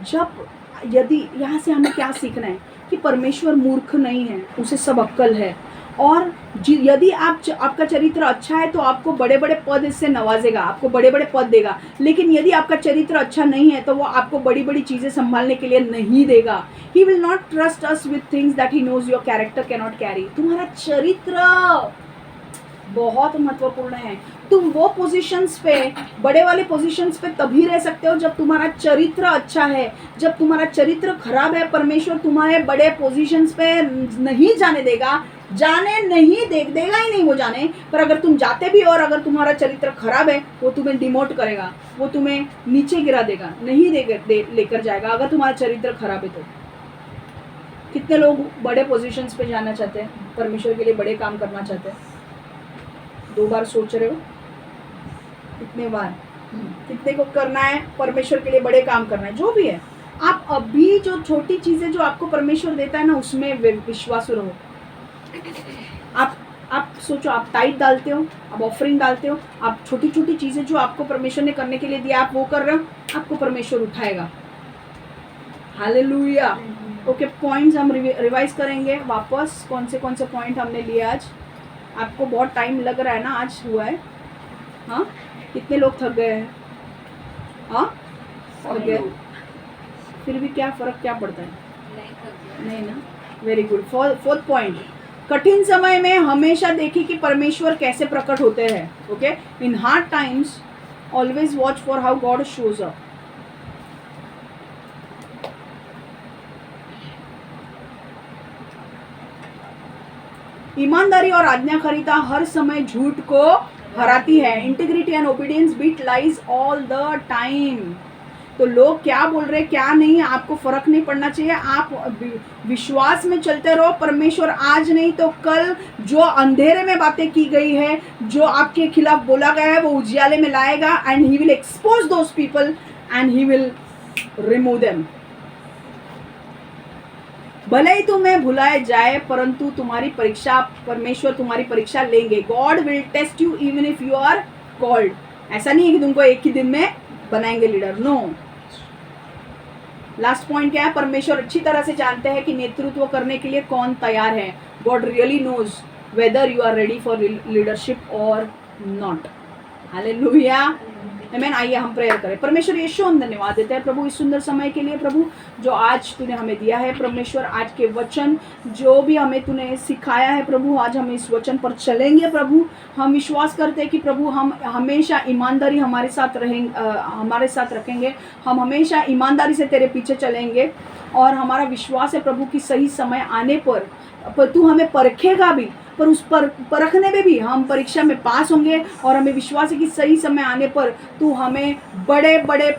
जब यदि यहाँ से हमें क्या सीखना है कि परमेश्वर मूर्ख नहीं है, उसे सब अक्ल है, और यदि आपका चरित्र अच्छा है तो आपको बड़े बड़े पद इससे नवाजेगा, आपको बड़े बड़े पद देगा। लेकिन यदि आपका चरित्र अच्छा नहीं है तो वो आपको बड़ी बड़ी चीज़ें संभालने के लिए नहीं देगा। He will not trust us with things that he knows your character can not carry. तुम्हारा चरित्र बहुत महत्वपूर्ण है। तुम वो पोजीशंस पे, बड़े वाले पोजीशंस पे तभी रह सकते हो जब तुम्हारा चरित्र अच्छा है। जब तुम्हारा चरित्र खराब है, परमेश्वर तुम्हारे बड़े पोजीशंस पे नहीं जाने देगा, जाने नहीं देगा ही नहीं वो जाने। पर अगर तुम जाते भी और अगर तुम्हारा चरित्र खराब है, वो तुम्हें डिमोट करेगा, वो तुम्हें नीचे गिरा देगा, नहीं लेकर जाएगा अगर तुम्हारा चरित्र खराब है तो। कितने लोग बड़े पोजीशंस पे जाना चाहते हैं, परमेश्वर के लिए बड़े काम करना चाहते हैं? 2 बार सोच रहे हो? कितने बार, कितने को करना है परमेश्वर के लिए बड़े काम करना है? जो भी है, आप अभी जो छोटी चीजें जो आपको परमेश्वर देता है ना, उसमें विश्वास रहो। आप सोचो, आप टाइट डालते हो, आप ऑफरिंग डालते हो, आप छोटी छोटी चीजें जो आपको परमेश्वर ने करने के लिए दिया, आप वो कर रहे हो, आपको परमेश्वर उठाएगा। हालेलुया। ओके, पॉइंट्स हम रिवाइज करेंगे वापस। कौन से पॉइंट हमने लिए आज? आपको बहुत टाइम लग रहा है ना, आज हुआ है? हाँ, कितने लोग थक गए हैं? हाँ, थक गए। फिर भी क्या फर्क क्या पड़ता है? नहीं ना। Very good. 4th पॉइंट, कठिन समय में हमेशा देखिए कि परमेश्वर कैसे प्रकट होते हैं। Okay, in hard times always watch for how God shows up. ईमानदारी और आज्ञाकारिता हर समय झूठ को हराती है। Integrity and obedience beat lies all the time. तो लोग क्या बोल रहे क्या नहीं, आपको फर्क नहीं पड़ना चाहिए। आप विश्वास में चलते रहो। परमेश्वर आज नहीं तो कल जो अंधेरे में बातें की गई है, जो आपके खिलाफ बोला गया है, वो उजियाले में लाएगा। And he will expose those people and he will remove them. भले ही तुम्हें भुलाए जाए, परंतु तुम्हारी परीक्षा, परमेश्वर तुम्हारी परीक्षा लेंगे। God will test you even if you are called. ऐसा नहीं है कि तुमको एक ही दिन में बनाएंगे लीडर, नो। लास्ट पॉइंट क्या है? परमेश्वर अच्छी तरह से जानते हैं कि नेतृत्व करने के लिए कौन तैयार है। God really knows whether you are ready for leadership और नॉट। Hallelujah, amen. आइए हम प्रेयर करें। परमेश्वर यीशु, हम धन्यवाद देते हैं प्रभु इस सुंदर समय के लिए प्रभु, जो आज तूने हमें दिया है। परमेश्वर, आज के वचन जो भी हमें तूने सिखाया है प्रभु, आज हम इस वचन पर चलेंगे प्रभु। हम विश्वास करते हैं कि प्रभु हम हमेशा ईमानदारी हमारे साथ रखेंगे। हम हमेशा ईमानदारी से तेरे पीछे चलेंगे। और हमारा विश्वास है प्रभु कि सही समय आने पर तू हमें परखेगा भी, पर उस पर परखने में भी हम परीक्षा में पास होंगे। और हमें विश्वास है कि सही समय आने पर तू हमें बड़े बड़े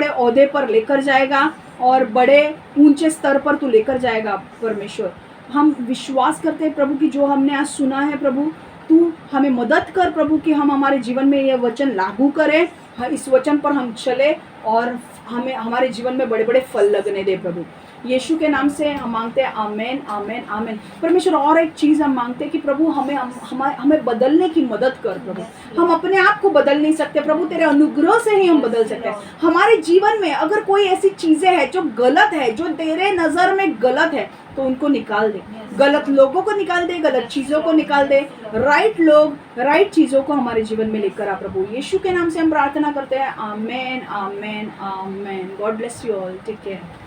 ओहदे पर लेकर जाएगा और बड़े ऊंचे स्तर पर तू लेकर जाएगा। परमेश्वर, हम विश्वास करते हैं प्रभु कि जो हमने आज सुना है प्रभु, तू हमें मदद कर प्रभु कि हम हमारे जीवन में ये वचन लागू करें, इस वचन पर हम चले और हमें हमारे जीवन में बड़े बड़े फल लगने दे प्रभु। यीशु के नाम से हम मांगते हैं, आमेन आमेन आमेन। परमेश्वर, और एक चीज़ हम मांगते हैं कि प्रभु हमें बदलने की मदद कर प्रभु। हम अपने आप को बदल नहीं सकते प्रभु, तेरे अनुग्रह से ही हम बदल सकते हैं। हमारे जीवन में अगर कोई ऐसी चीज़ें हैं जो गलत है, जो तेरे नज़र में गलत है, तो उनको निकाल दे। गलत लोगों को निकाल दे, गलत चीज़ों को निकाल दे। राइट लोग, राइट चीज़ों को हमारे जीवन में लेकर आ प्रभु। यीशु के नाम से हम प्रार्थना करते हैं, amen amen amen. God bless you all, take care.